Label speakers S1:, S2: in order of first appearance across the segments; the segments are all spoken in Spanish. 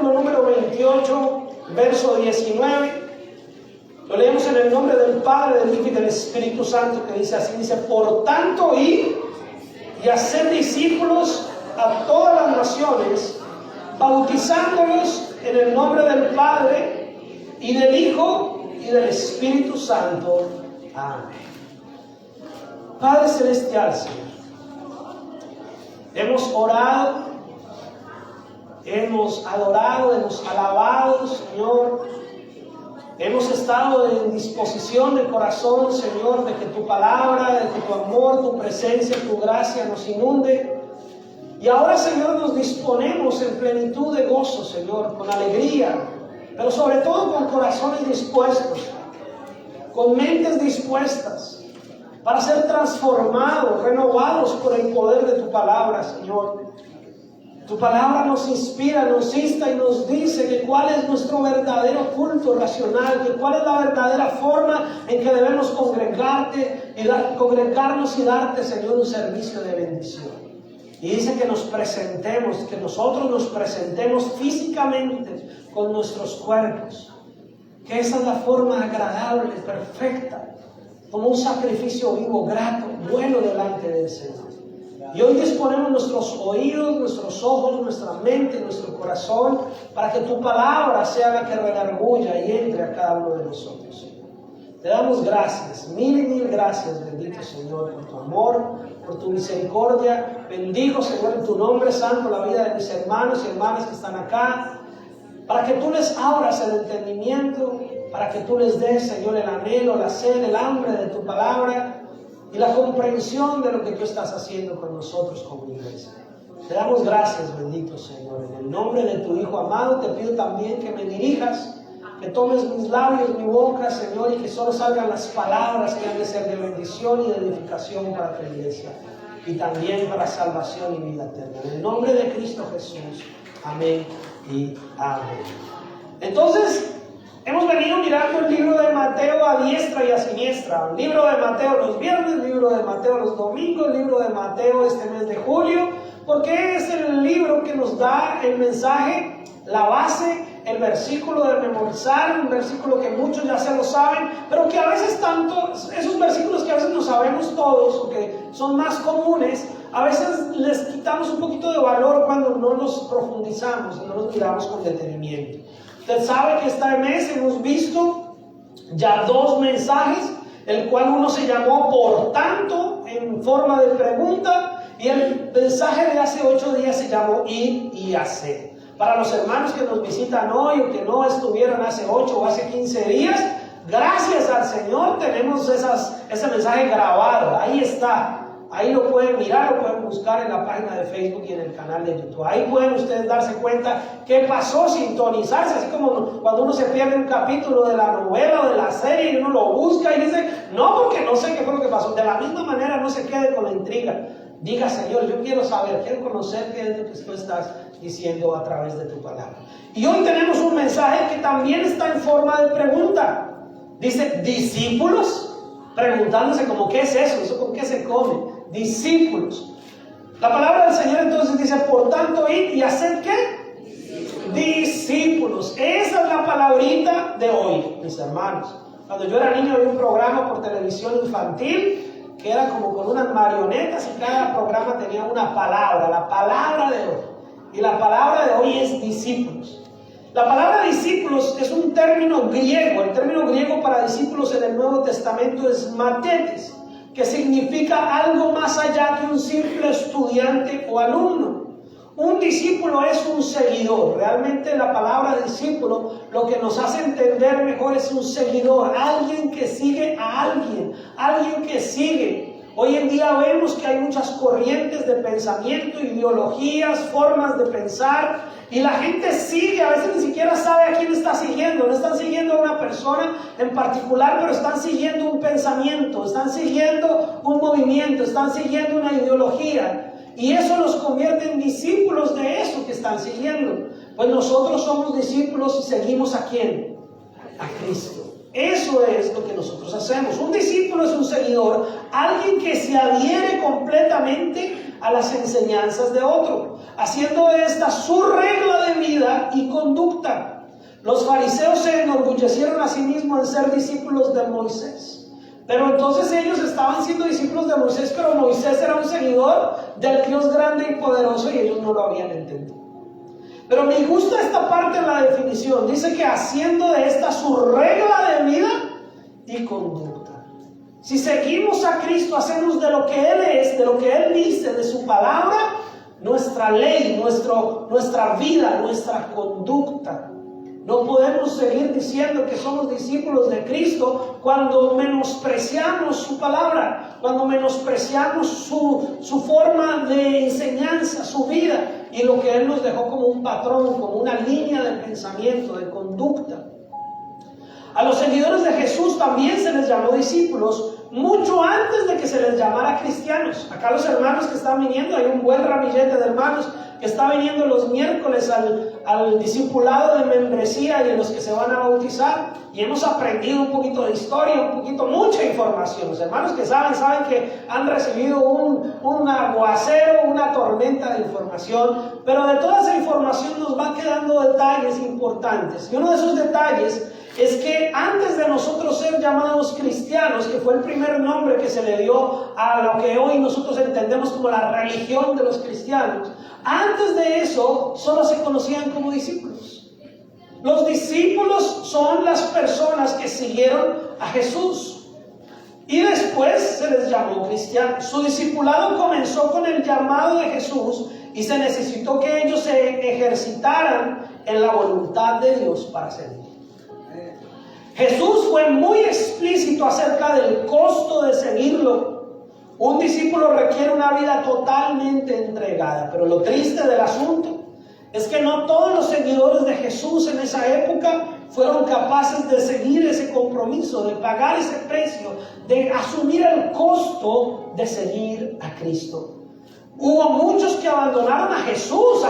S1: capítulo número 28, verso 19. Lo leemos en el nombre del Padre, del Hijo y del Espíritu Santo, que dice así, dice: por tanto, id y haced discípulos a todas las naciones, bautizándolos en el nombre del Padre y del Hijo y del Espíritu Santo. Amén. Padre Celestial, Señor, hemos orado, hemos adorado, hemos alabado, Señor. Hemos estado en disposición de corazón, Señor, de que tu palabra, de que tu amor, tu presencia, tu gracia nos inunde. Y ahora, Señor, nos disponemos en plenitud de gozo, Señor, con alegría, pero sobre todo con corazones dispuestos, con mentes dispuestas, para ser transformados, renovados por el poder de tu palabra, Señor. Tu palabra nos inspira, nos insta y nos dice que cuál es nuestro verdadero culto racional, que cuál es la verdadera forma en que debemos congregarnos y darte, Señor, un servicio de bendición. Y dice que nos presentemos, que nosotros nos presentemos físicamente con nuestros cuerpos, que esa es la forma agradable, perfecta, como un sacrificio vivo, grato, bueno delante del Señor. Y hoy disponemos nuestros oídos, nuestros ojos, nuestra mente, nuestro corazón, para que tu palabra sea la que redarguya y entre a cada uno de nosotros. Te damos gracias, mil y mil gracias, bendito Señor, por tu amor, por tu misericordia. Bendigo, Señor, en tu nombre santo la vida de mis hermanos y hermanas que están acá, para que tú les abras el entendimiento, para que tú les des, Señor, el anhelo, la sed, el hambre de tu palabra, y la comprensión de lo que tú estás haciendo con nosotros como iglesia. Te damos gracias, bendito Señor. En el nombre de tu Hijo amado te pido también que me dirijas, que tomes mis labios, mi boca, Señor, y que solo salgan las palabras que han de ser de bendición y de edificación para tu iglesia, y también para salvación y vida eterna. En el nombre de Cristo Jesús. Amén y amén. Entonces, hemos venido mirando el libro de Mateo a diestra y a siniestra. El libro de Mateo los viernes, el libro de Mateo los domingos, el libro de Mateo este mes de julio, porque es el libro que nos da el mensaje, la base, el versículo de memorizar, un versículo que muchos ya se lo saben, pero que a veces tanto, esos versículos que a veces no sabemos todos, o que son más comunes, a veces les quitamos un poquito de valor cuando no los profundizamos y no los miramos con detenimiento. Usted sabe que este mes hemos visto ya 2 mensajes, el cual uno se llamó por tanto en forma de pregunta, y el mensaje de hace 8 días se llamó ir y hacer. Para los hermanos que nos visitan hoy o que no estuvieron hace 8 o hace 15 días, gracias al Señor tenemos ese mensaje grabado, ahí está. Ahí lo pueden mirar, lo pueden buscar en la página de Facebook y en el canal de YouTube. Ahí pueden ustedes darse cuenta qué pasó, sintonizarse, así como cuando uno se pierde un capítulo de la novela o de la serie y uno lo busca y dice, no, porque no sé qué fue lo que pasó. De la misma manera no se quede con la intriga. Diga, Señor, yo quiero saber, quiero conocer qué es lo que tú estás diciendo a través de tu palabra. Y hoy tenemos un mensaje que también está en forma de pregunta. Dice, discípulos, preguntándose como, ¿qué es eso? ¿Eso con qué se come? Discípulos. La palabra del Señor entonces dice, por tanto, id y haced ¿qué? Discípulos. Esa es la palabrita de hoy, mis hermanos. Cuando yo era niño había un programa por televisión infantil que era como con unas marionetas y cada programa tenía una palabra, la palabra de hoy. Y la palabra de hoy es discípulos. La palabra discípulos es un término griego. El término griego para discípulos en el Nuevo Testamento es matetes, que significa algo más allá que un simple estudiante o alumno. Un discípulo es un seguidor. Realmente la palabra discípulo lo que nos hace entender mejor es un seguidor, alguien que sigue a alguien, alguien que sigue. Hoy en día vemos que hay muchas corrientes de pensamiento, ideologías, formas de pensar, y la gente sigue, a veces ni siquiera sabe a quién está siguiendo. No están siguiendo a una persona en particular, pero están siguiendo un pensamiento, están siguiendo un movimiento, están siguiendo una ideología. Y eso los convierte en discípulos de eso que están siguiendo. Pues nosotros somos discípulos y seguimos ¿a quién? A Cristo. Eso es lo que nosotros hacemos. Un discípulo es un seguidor, alguien que se adhiere completamente a las enseñanzas de otro, haciendo esta su regla de vida y conducta. Los fariseos se enorgullecieron a sí mismos en ser discípulos de Moisés. Pero entonces ellos estaban siendo discípulos de Moisés, pero Moisés era un seguidor del Dios grande y poderoso y ellos no lo habían entendido. Pero me gusta esta parte en la definición. Dice que haciendo de esta su regla de vida y conducta. Si seguimos a Cristo, hacemos de lo que Él es, de lo que Él dice, de su palabra, nuestra ley, nuestra vida, nuestra conducta. No podemos seguir diciendo que somos discípulos de Cristo cuando menospreciamos su palabra, cuando menospreciamos su forma de enseñanza, su vida y lo que Él nos dejó como un patrón, como una línea de pensamiento, de conducta. A los seguidores de Jesús también se les llamó discípulos mucho antes de que se les llamara cristianos. Acá los hermanos que están viniendo, hay un buen ramillete de hermanos que está viniendo los miércoles al discipulado de membresía y en los que se van a bautizar. Y hemos aprendido un poquito de historia, mucha información. Los hermanos que saben que han recibido un aguacero, una tormenta de información. Pero de toda esa información nos van quedando detalles importantes. Y uno de esos detalles es que antes de nosotros ser llamados cristianos, que fue el primer nombre que se le dio a lo que hoy nosotros entendemos como la religión de los cristianos, antes de eso solo se conocían como discípulos. Los discípulos son las personas que siguieron a Jesús y después se les llamó cristianos. Su discipulado comenzó con el llamado de Jesús y se necesitó que ellos se ejercitaran en la voluntad de Dios para servir. Jesús fue muy explícito acerca del costo de seguirlo. Un discípulo requiere una vida totalmente entregada, pero lo triste del asunto es que no todos los seguidores de Jesús en esa época fueron capaces de seguir ese compromiso, de pagar ese precio, de asumir el costo de seguir a Cristo. Hubo muchos que abandonaron a Jesús,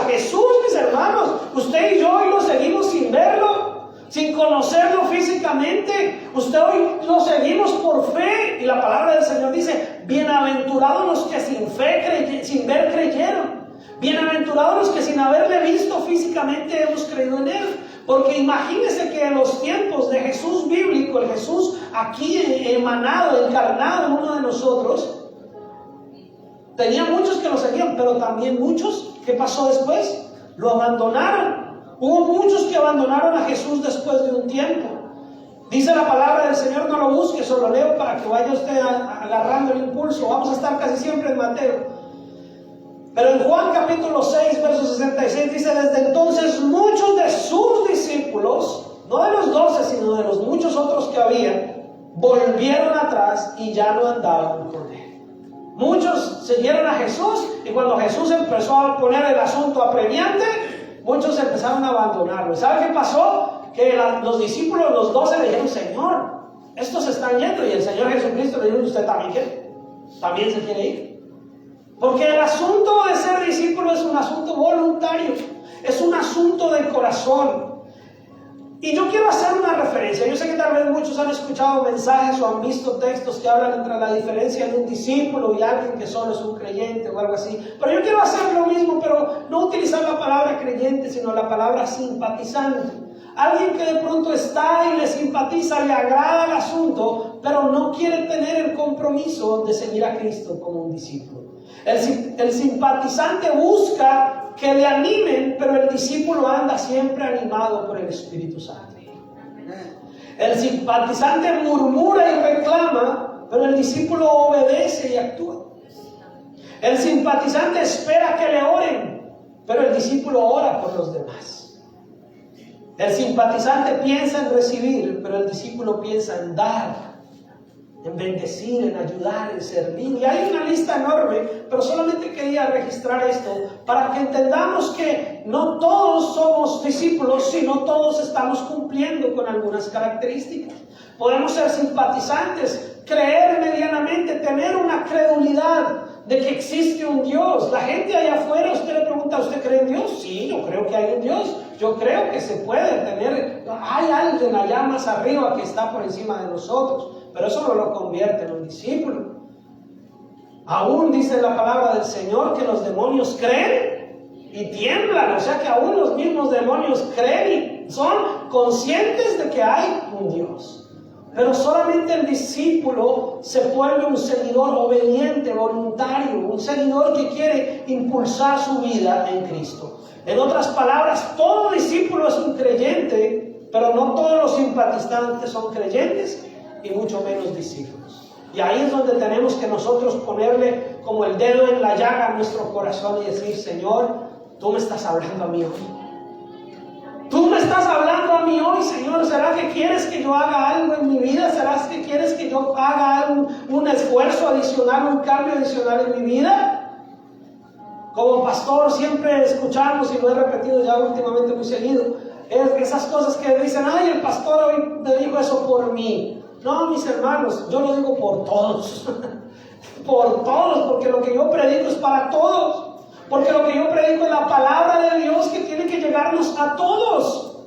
S1: mis hermanos. Usted y yo hoy lo seguimos sin verlo, sin conocerlo físicamente. Usted hoy lo seguimos por fe y la palabra del Señor dice: bienaventurados los que sin ver creyeron. Bienaventurados los que sin haberle visto físicamente hemos creído en Él. Porque imagínese que en los tiempos de Jesús bíblico, el Jesús aquí emanado, encarnado en uno de nosotros, tenía muchos que lo seguían, pero también muchos, ¿qué pasó después? Lo abandonaron. Hubo muchos que abandonaron a Jesús después de un tiempo. Dice la palabra del Señor, no lo busque, solo leo para que vaya usted agarrando el impulso. Vamos a estar casi siempre en Mateo. Pero en Juan capítulo 6, verso 66 dice: desde entonces muchos de sus discípulos, no de los 12, sino de los muchos otros que había, volvieron atrás y ya no andaban con Él. Muchos siguieron a Jesús y cuando Jesús empezó a poner el asunto apremiante, muchos empezaron a abandonarlo. ¿Sabe qué pasó? Que los discípulos, los 12, le dijeron: Señor, estos se están yendo. Y el Señor Jesucristo le dijo: ¿usted también quiere? ¿También se quiere ir? Porque el asunto de ser discípulo es un asunto voluntario, es un asunto de corazón. Y yo quiero hacer una referencia. Yo sé que tal vez muchos han escuchado mensajes o han visto textos que hablan entre la diferencia de un discípulo y alguien que solo es un creyente o algo así. Pero yo quiero hacer lo mismo, pero no utilizar la palabra creyente, sino la palabra simpatizante. Alguien que de pronto está y le simpatiza, le agrada el asunto, pero no quiere tener el compromiso de seguir a Cristo como un discípulo. El simpatizante busca que le animen, pero el discípulo anda siempre animado por el Espíritu Santo. El simpatizante murmura y reclama, pero el discípulo obedece y actúa. El simpatizante espera que le oren, pero el discípulo ora por los demás. El simpatizante piensa en recibir, pero el discípulo piensa en dar, en bendecir, en ayudar, en servir. Y hay una lista enorme, pero solamente quería registrar esto para que entendamos que no todos somos discípulos, sino todos estamos cumpliendo con algunas características. Podemos ser simpatizantes, creer medianamente, tener una credulidad de que existe un Dios. La gente allá afuera, usted le pregunta: ¿usted cree en Dios? Sí, yo creo que hay un Dios. Yo creo que se puede tener, hay alguien allá más arriba que está por encima de nosotros. Pero eso no lo convierte en un discípulo. Aún dice la palabra del Señor que los demonios creen y tiemblan. O sea que aún los mismos demonios creen y son conscientes de que hay un Dios. Pero solamente el discípulo se vuelve un seguidor obediente, voluntario, un seguidor que quiere impulsar su vida en Cristo. En otras palabras, todo discípulo es un creyente, pero no todos los simpatizantes son creyentes y mucho menos discípulos. Y ahí es donde tenemos que nosotros ponerle como el dedo en la llaga a nuestro corazón y decir: Señor, tú me estás hablando a mí hoy. Tú me estás hablando a mí hoy, Señor. ¿Será que quieres que yo haga algo en mi vida? ¿Será que quieres que yo haga un esfuerzo adicional, un cambio adicional en mi vida? Como pastor siempre escuchamos, y lo he repetido ya últimamente muy seguido, esas cosas que dicen: ay, el pastor hoy me dijo eso por mí. No, mis hermanos, yo lo digo por todos. Por todos, porque lo que yo predico es para todos. Porque lo que yo predico es la palabra de Dios que tiene que llegarnos a todos.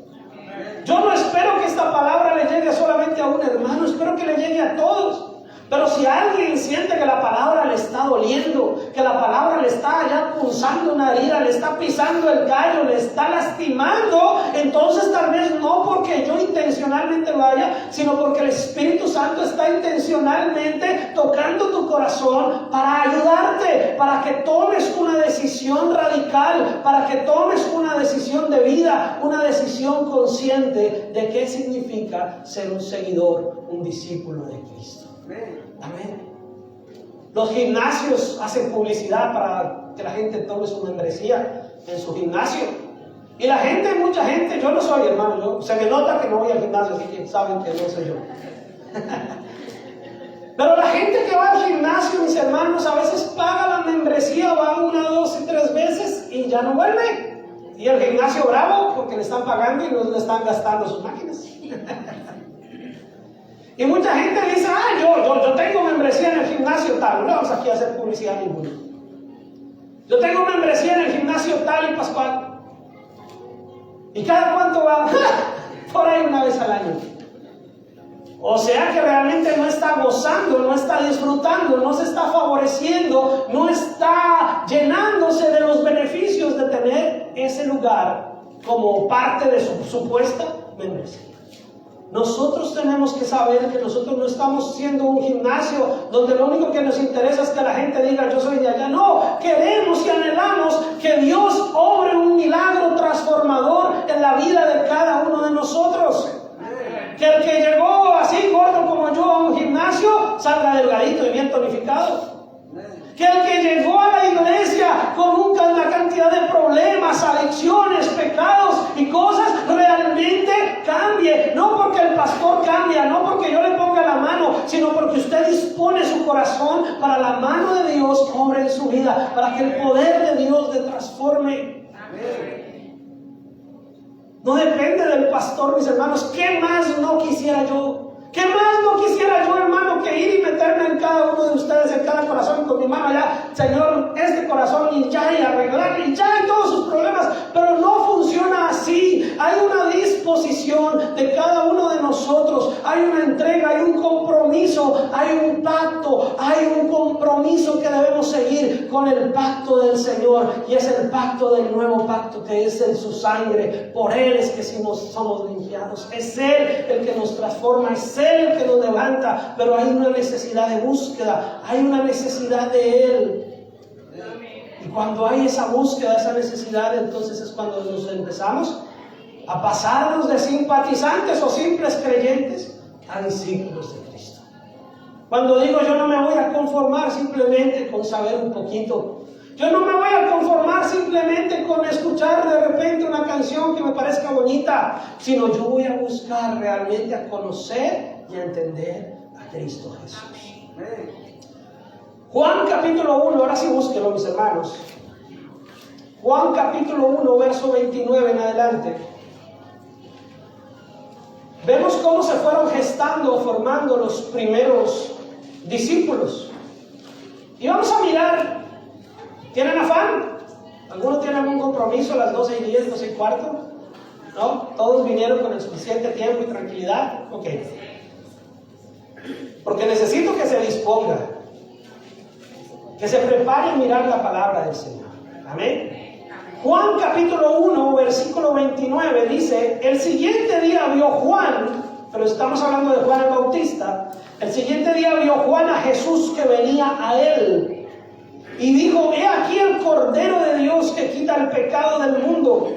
S1: Yo no espero que esta palabra le llegue solamente a un hermano, espero que le llegue a todos. Pero si alguien siente que la palabra le está doliendo, que la palabra le está ya punzando una herida, le está pisando el callo, le está lastimando, entonces tal vez no porque yo intencionalmente vaya, sino porque el Espíritu Santo está intencionalmente tocando tu corazón para ayudarte, para que tomes una decisión radical, para que tomes una decisión de vida, una decisión consciente de qué significa ser un seguidor, un discípulo de Cristo. Amén. Los gimnasios hacen publicidad para que la gente tome su membresía en su gimnasio. Y la gente, mucha gente, yo no soy hermano, se me nota que no voy al gimnasio, así que saben que no soy yo. Pero la gente que va al gimnasio, mis hermanos, a veces paga la membresía, va 1, 2 y 3 veces y ya no vuelve. Y el gimnasio bravo porque le están pagando y no le están gastando sus máquinas. Y mucha gente dice: yo tengo membresía en el gimnasio tal. No vamos aquí a hacer publicidad ninguna. Yo tengo membresía en el gimnasio tal y pascual. ¿Y cada cuánto va? Por ahí 1 vez al año. O sea que realmente no está gozando, no está disfrutando, no se está favoreciendo, no está llenándose de los beneficios de tener ese lugar como parte de su supuesta membresía. Nosotros tenemos que saber que nosotros no estamos siendo un gimnasio donde lo único que nos interesa es que la gente diga: yo soy de allá. No, queremos y anhelamos que Dios obre un milagro transformador en la vida de cada uno de nosotros. Que el que llegó así gordo como yo a un gimnasio salga delgadito y bien tonificado. Que el que llegó a la iglesia con una cantidad de problemas, adicciones, pecados y cosas, realmente cambie. No porque el pastor cambia, no porque yo le ponga la mano, sino porque usted dispone su corazón para la mano de Dios obre en su vida, para que el poder de Dios le transforme. No depende del pastor, mis hermanos. ¿Qué más no quisiera yo? ¿Qué más no quisiera yo, hermano, que ir y meterme en cada uno de ustedes, en cada corazón, con mi mano allá, Señor, este corazón, y ya, y arreglarle, y ya, y todos sus problemas? Pero no funciona así. Hay una disposición de cada uno de nosotros, hay una entrega, hay un compromiso, hay un pacto, hay un compromiso que debemos seguir con el pacto del Señor, y es el pacto del nuevo pacto, que es en su sangre. Por Él es que somos limpiados, es Él el que nos transforma, es Él el que nos levanta, pero hay una necesidad de búsqueda, hay una necesidad de Él. Y cuando hay esa búsqueda, esa necesidad, entonces es cuando nos empezamos a pasarnos de simpatizantes o simples creyentes a discípulos de Cristo. Cuando digo yo no me voy a conformar simplemente con saber un poquito, yo no me voy a conformar simplemente con escuchar de repente una canción que me parezca bonita, sino yo voy a buscar realmente a conocer y a entender a Cristo Jesús. Juan capítulo 1, ahora sí búsquelo, mis hermanos. Juan capítulo 1, verso 29 en adelante. Vemos cómo se fueron gestando o formando los primeros discípulos. Y vamos a mirar. ¿Tienen afán? ¿Alguno tiene algún compromiso a las 12:10, 12:15? ¿No? ¿Todos vinieron con el suficiente tiempo y tranquilidad? Ok. Porque necesito que se disponga, que se prepare a mirar la palabra del Señor. Amén. Juan capítulo 1, versículo 29 dice: el siguiente día vio Juan, pero estamos hablando de Juan el Bautista, el siguiente día vio Juan a Jesús que venía a él y dijo: he aquí el Cordero de Dios que quita el pecado del mundo.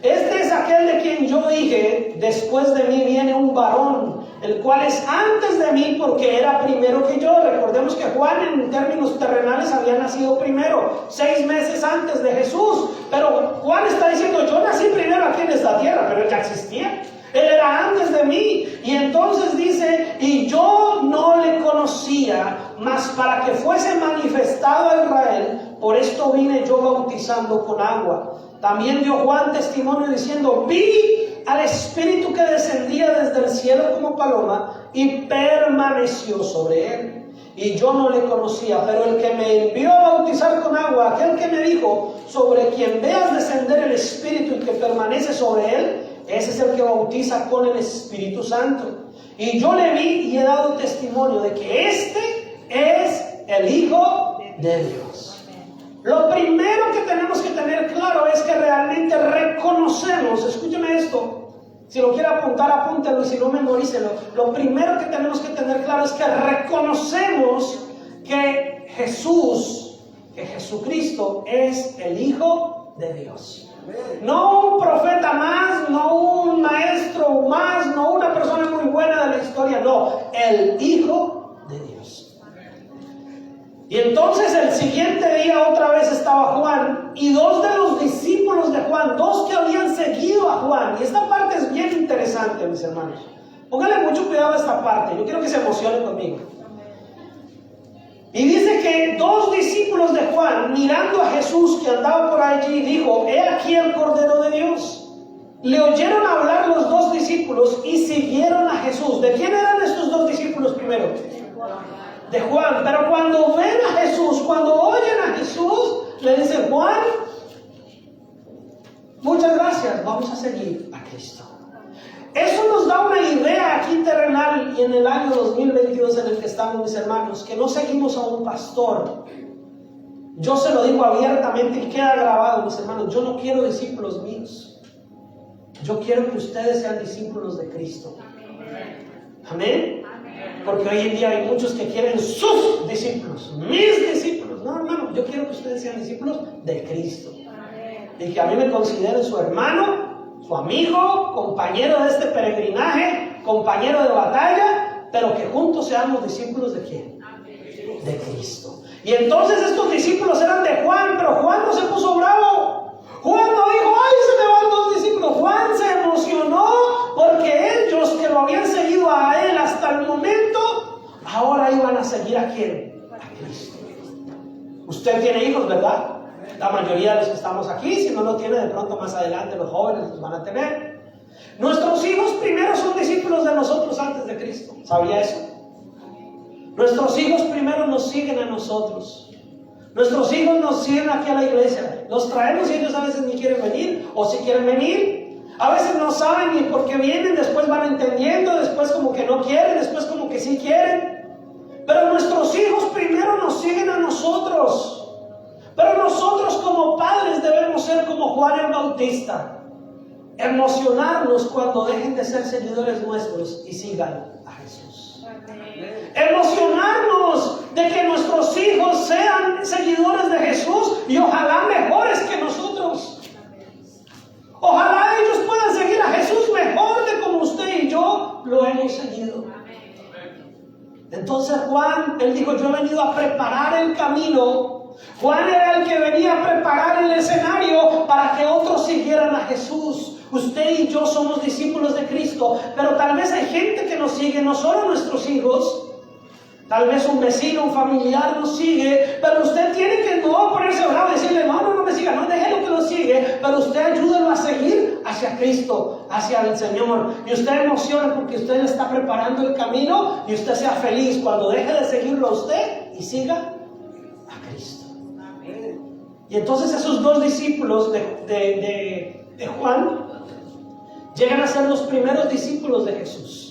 S1: Este es aquel de quien yo dije: después de mí viene un varón, el cual es antes de mí porque era primero que yo. Recordemos que Juan en términos terrenales había nacido primero, 6 meses antes de Jesús. Pero Juan está diciendo: yo nací primero aquí en esta tierra, pero él ya existía. Él era antes de mí. Y entonces dice: y yo no le conocía, mas para que fuese manifestado a Israel, por esto vine yo bautizando con agua. También dio Juan testimonio diciendo: vi al Espíritu que descendía desde el cielo como paloma y permaneció sobre él. Y yo no le conocía, pero el que me envió a bautizar con agua, aquel que me dijo: sobre quien veas descender el Espíritu y que permanece sobre él, ese es el que bautiza con el Espíritu Santo. Y yo le vi y he dado testimonio de que este es el Hijo de Dios. Lo primero que tenemos que tener claro es que realmente reconocemos, escúcheme esto, si lo quiere apuntar, apúntelo, y si no, memorícelo. Lo primero que tenemos que tener claro es que reconocemos que Jesucristo es el Hijo de Dios. No un profeta más, no un maestro más, no una persona muy buena de la historia, no, el Hijo de Dios. Y entonces el siguiente día otra vez estaba Juan y 2 de los discípulos de Juan, 2 que habían seguido a Juan. Y esta parte es bien interesante, mis hermanos. Pónganle mucho cuidado a esta parte, yo quiero que se emocionen conmigo. Y dice que 2 discípulos de Juan, mirando a Jesús que andaba por allí, dijo: he aquí el Cordero de Dios. Le oyeron hablar los 2 discípulos y siguieron a Jesús. ¿De quién eran estos 2 discípulos primero? De Juan. Pero cuando ven a Jesús, cuando oyen a Jesús, le dicen: Juan, muchas gracias, vamos a seguir a Cristo. Eso nos da una idea aquí terrenal y en el año 2022 en el que estamos, mis hermanos, que no seguimos a un pastor. Yo se lo digo abiertamente y queda grabado, mis hermanos: yo no quiero discípulos míos. Yo quiero que ustedes sean discípulos de Cristo. Amén. Porque hoy en día hay muchos que quieren sus discípulos, mis discípulos. No, hermano, yo quiero que ustedes sean discípulos de Cristo. Y que a mí me consideren su hermano, su amigo, compañero de este peregrinaje, compañero de batalla, pero que juntos seamos discípulos de ¿quién? De Cristo. Y entonces estos discípulos eran de Juan, pero Juan no se puso bravo. Juan no dijo: ¡ay, se me van 2 discípulos! Juan se emocionó porque ellos que lo habían seguido a él hasta el momento, ahora iban a seguir ¿a quién? A Cristo. Usted tiene hijos, ¿verdad? La mayoría de los que estamos aquí. Si no lo tiene, de pronto más adelante los jóvenes los van a tener. Nuestros hijos primero son discípulos de nosotros antes de Cristo. ¿Sabía eso? Nuestros hijos primero nos siguen a nosotros. Nuestros hijos nos siguen aquí a la iglesia. Los traemos y ellos a veces ni quieren venir, o si quieren venir, a veces no saben ni por qué vienen, después van entendiendo, después como que no quieren, después como que sí quieren. Pero nuestros hijos primero nos siguen a nosotros. Pero nosotros como padres debemos ser como Juan el Bautista. Emocionarnos cuando dejen de ser seguidores nuestros y sigan a Jesús. Emocionarnos de que nuestros hijos sean seguidores de Jesús y ojalá mejores que nosotros. Ojalá ellos puedan seguir a Jesús mejor de como usted y yo lo hemos seguido. Entonces Juan, él dijo: yo he venido a preparar el camino. Juan era el que venía a preparar el escenario para que otros siguieran a Jesús. Usted y yo somos discípulos de Cristo, pero tal vez hay gente que nos sigue, no solo nuestros hijos. Tal vez un vecino, un familiar nos sigue, pero usted tiene que no ponerse bravo y decirle: no me siga, no, déjelo que lo sigue, pero usted ayúdelo a seguir hacia Cristo, hacia el Señor. Y usted emociona porque usted le está preparando el camino y usted sea feliz cuando deje de seguirlo a usted y siga a Cristo. Y entonces esos 2 discípulos de Juan llegan a ser los primeros discípulos de Jesús.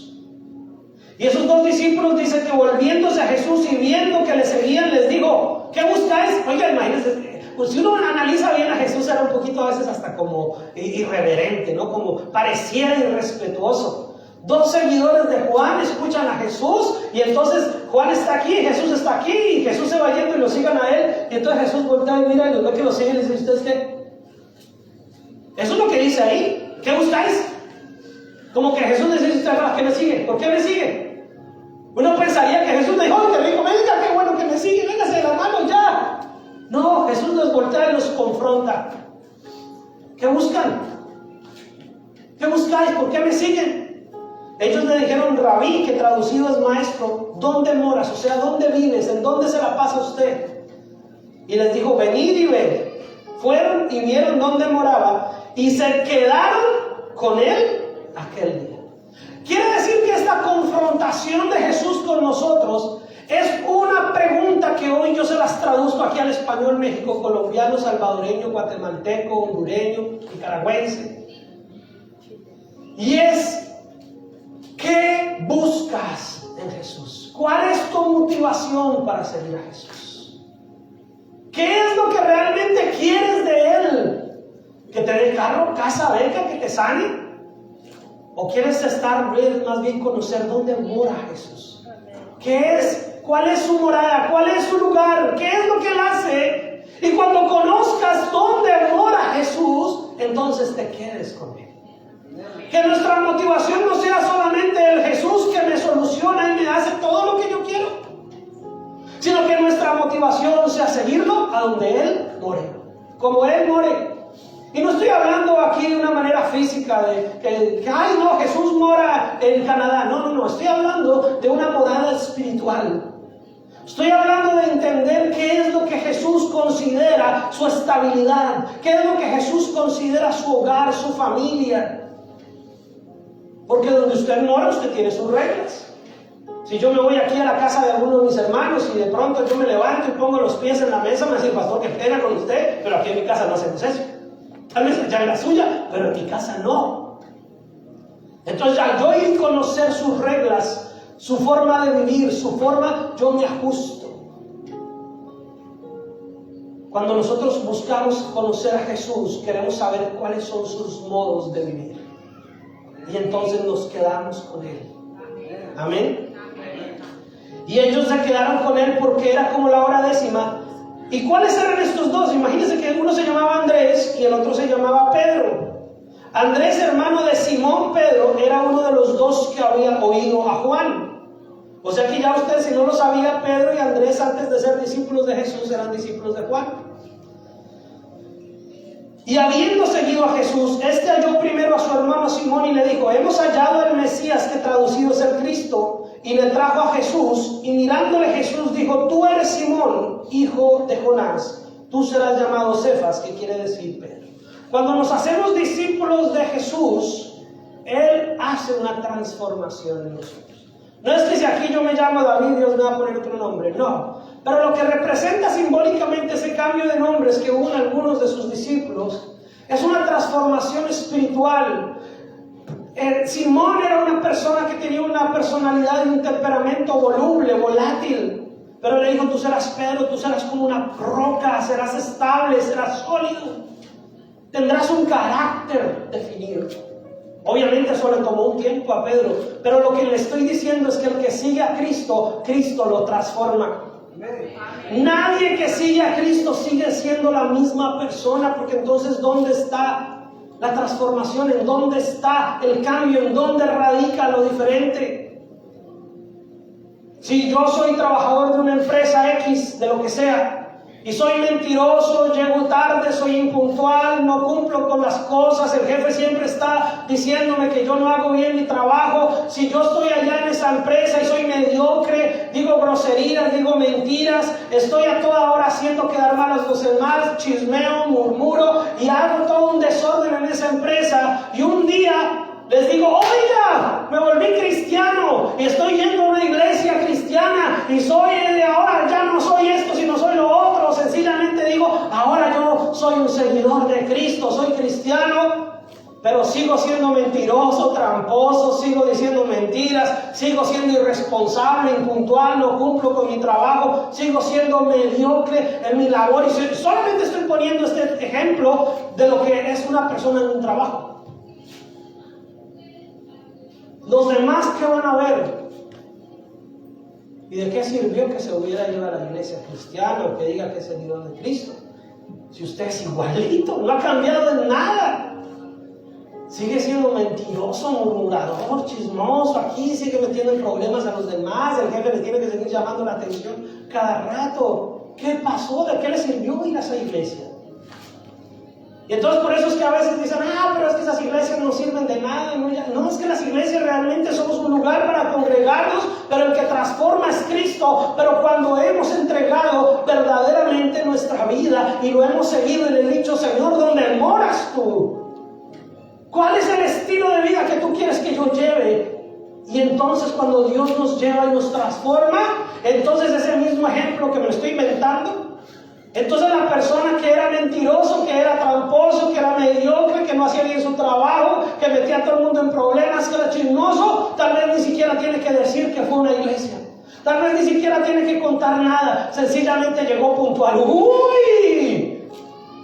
S1: Y esos 2 discípulos dicen que volviéndose a Jesús y viendo que le seguían, les dijo: ¿qué buscáis? Oiga, imagínense, pues si uno analiza bien a Jesús, era un poquito a veces hasta como irreverente, ¿no? Como pareciera irrespetuoso. 2 seguidores de Juan escuchan a Jesús y entonces Juan está aquí, Jesús está aquí y Jesús se va yendo y lo sigan a él. Y entonces Jesús voltea y mira y los ve que lo siguen y dice: ¿ustedes qué? Eso es lo que dice ahí. ¿Qué buscáis? Como que Jesús les dice: ¿ustedes para qué me siguen? ¿Por qué me siguen? Uno pensaría que Jesús le dijo: ¡ay, qué rico! Venga, qué bueno que me siguen, véngase de la mano ya. No, Jesús los voltea y los confronta. ¿Qué buscan? ¿Qué buscáis? ¿Por qué me siguen? Ellos le dijeron: Rabí, que traducido es maestro, ¿dónde moras? O sea, ¿dónde vives? ¿En dónde se la pasa usted? Y les dijo: venid y ved. Fueron y vieron dónde moraba y se quedaron con él aquel día. Quiere decir que esta confrontación de Jesús con nosotros es una pregunta que hoy yo se las traduzco aquí al español México, colombiano, salvadoreño, guatemalteco, hondureño, nicaragüense. Y es: ¿qué buscas en Jesús? ¿Cuál es tu motivación para seguir a Jesús? ¿Qué es lo que realmente quieres de Él? ¿Que te dé carro, casa, beca, que te sane? ¿O quieres estar más bien conocer dónde mora Jesús? ¿Qué es? ¿Cuál es su morada? ¿Cuál es su lugar? ¿Qué es lo que Él hace? Y cuando conozcas dónde mora Jesús, entonces te quedes con Él. Que nuestra motivación no sea solamente el Jesús que me soluciona y me hace todo lo que yo quiero, sino que nuestra motivación sea seguirlo a donde Él more, como Él more. Y no estoy hablando aquí de una manera física de que ay no, Jesús mora en Canadá. No, estoy hablando de una morada espiritual. Estoy hablando de entender qué es lo que Jesús considera su estabilidad, qué es lo que Jesús considera su hogar, su familia. Porque donde usted mora, usted tiene sus reglas. Si yo me voy aquí a la casa de alguno de mis hermanos y de pronto yo me levanto y pongo los pies en la mesa, me dice: pastor, qué pena con usted, pero aquí en mi casa no hacemos eso. Tal vez allá en la suya, pero en mi casa no. Entonces, al yo ir a conocer sus reglas, su forma de vivir, su forma, yo me ajusto. Cuando nosotros buscamos conocer a Jesús, queremos saber cuáles son sus modos de vivir. Y entonces nos quedamos con Él. Amén. Y ellos se quedaron con Él porque era como la hora décima. ¿Y cuáles eran estos dos? Imagínense que uno se llamaba Andrés y el otro se llamaba Pedro. Andrés, hermano de Simón Pedro, era uno de los dos que había oído a Juan. O sea que ya usted, si no lo sabía, Pedro y Andrés, antes de ser discípulos de Jesús, eran discípulos de Juan. Y habiendo seguido a Jesús, este halló primero a su hermano Simón y le dijo: hemos hallado al Mesías, que traducido es el Cristo. Y le trajo a Jesús, y mirándole Jesús dijo: tú eres Simón, hijo de Jonás, tú serás llamado Cefas, que quiere decir Pedro. Cuando nos hacemos discípulos de Jesús, Él hace una transformación en nosotros. No es que si aquí yo me llamo David, Dios me va a poner otro nombre, no. Pero lo que representa simbólicamente ese cambio de nombres que hubo en algunos de sus discípulos es una transformación espiritual. Simón era una persona que tenía una personalidad y un temperamento voluble, volátil. Pero le dijo: tú serás Pedro, tú serás como una roca, serás estable, serás sólido. Tendrás un carácter definido. Obviamente eso le tomó un tiempo a Pedro, pero lo que le estoy diciendo es que el que sigue a Cristo, Cristo lo transforma. Nadie que sigue a Cristo sigue siendo la misma persona, porque entonces ¿dónde está la transformación? ¿En dónde está el cambio? ¿En dónde radica lo diferente? Si yo soy trabajador de una empresa X, de lo que sea, y soy mentiroso, llego tarde, soy impuntual, no cumplo con las cosas, el jefe siempre está diciéndome que yo no hago bien mi trabajo. Si yo estoy allá en esa empresa y soy mediocre, digo groserías, digo mentiras, estoy a toda hora haciendo quedar mal a los demás, chismeo, murmuro y hago todo un desorden en esa empresa, y un día les digo: oiga, me volví cristiano y estoy yendo a una iglesia cristiana y soy de ahora, ya no soy esto sino soy lo otro. Sencillamente digo: ahora yo soy un seguidor de Cristo, soy cristiano. pero sigo siendo mentiroso, tramposo, sigo diciendo mentiras, sigo siendo irresponsable, impuntual, no cumplo con mi trabajo, sigo siendo mediocre en mi labor. Y solamente estoy poniendo este ejemplo de lo que es una persona en un trabajo. Los demás, ¿qué van a ver? ¿Y de qué sirvió que se hubiera ido a la iglesia cristiana o que diga que es el Hijo de Cristo? Si usted es igualito, no ha cambiado en nada. Sigue siendo mentiroso, murmurador, chismoso, aquí sigue metiendo en problemas a los demás, el jefe le tiene que seguir llamando la atención cada rato. ¿Qué pasó? ¿De qué le sirvió ir a esa iglesia? Y entonces por eso es que a veces dicen, pero es que esas iglesias no sirven de nada. No, es que las iglesias realmente somos un lugar para congregarnos, pero el que transforma es Cristo. Pero cuando hemos entregado verdaderamente nuestra vida y lo hemos seguido y le he dicho, Señor, ¿dónde moras tú? ¿Cuál es el estilo de vida que tú quieres que yo lleve? Y entonces cuando Dios nos lleva y nos transforma, entonces ese mismo ejemplo que me estoy inventando, entonces la persona que era mentiroso, que era tramposo, que era mediocre, que no hacía bien su trabajo, que metía a todo el mundo en problemas, que era chismoso, tal vez ni siquiera tiene que decir que fue una iglesia. Tal vez ni siquiera tiene que contar nada. Sencillamente llegó puntual. ¡Uy!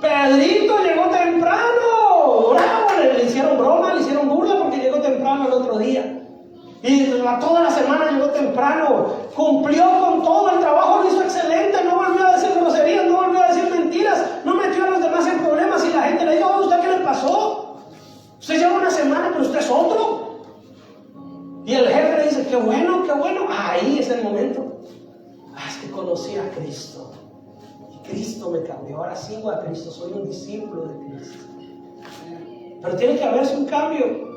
S1: Pedrito llegó temprano. ¡Bravo! Le hicieron broma, le hicieron burla porque llegó temprano el otro día. Y toda la semana llegó temprano. Cumplió con todo el trabajo, lo hizo excelente. No volvió a decir groserías, no volvió a decir mentiras. No metió a los demás en problemas. Y la gente le dijo, ¿usted qué le pasó? Usted lleva una semana, pero usted es otro. Y el jefe le dice, qué bueno, qué bueno. Ahí es el momento. Es que conocí a Cristo. Y Cristo me cambió. Ahora sigo a Cristo. Soy un discípulo de Cristo. Pero tiene que haberse un cambio.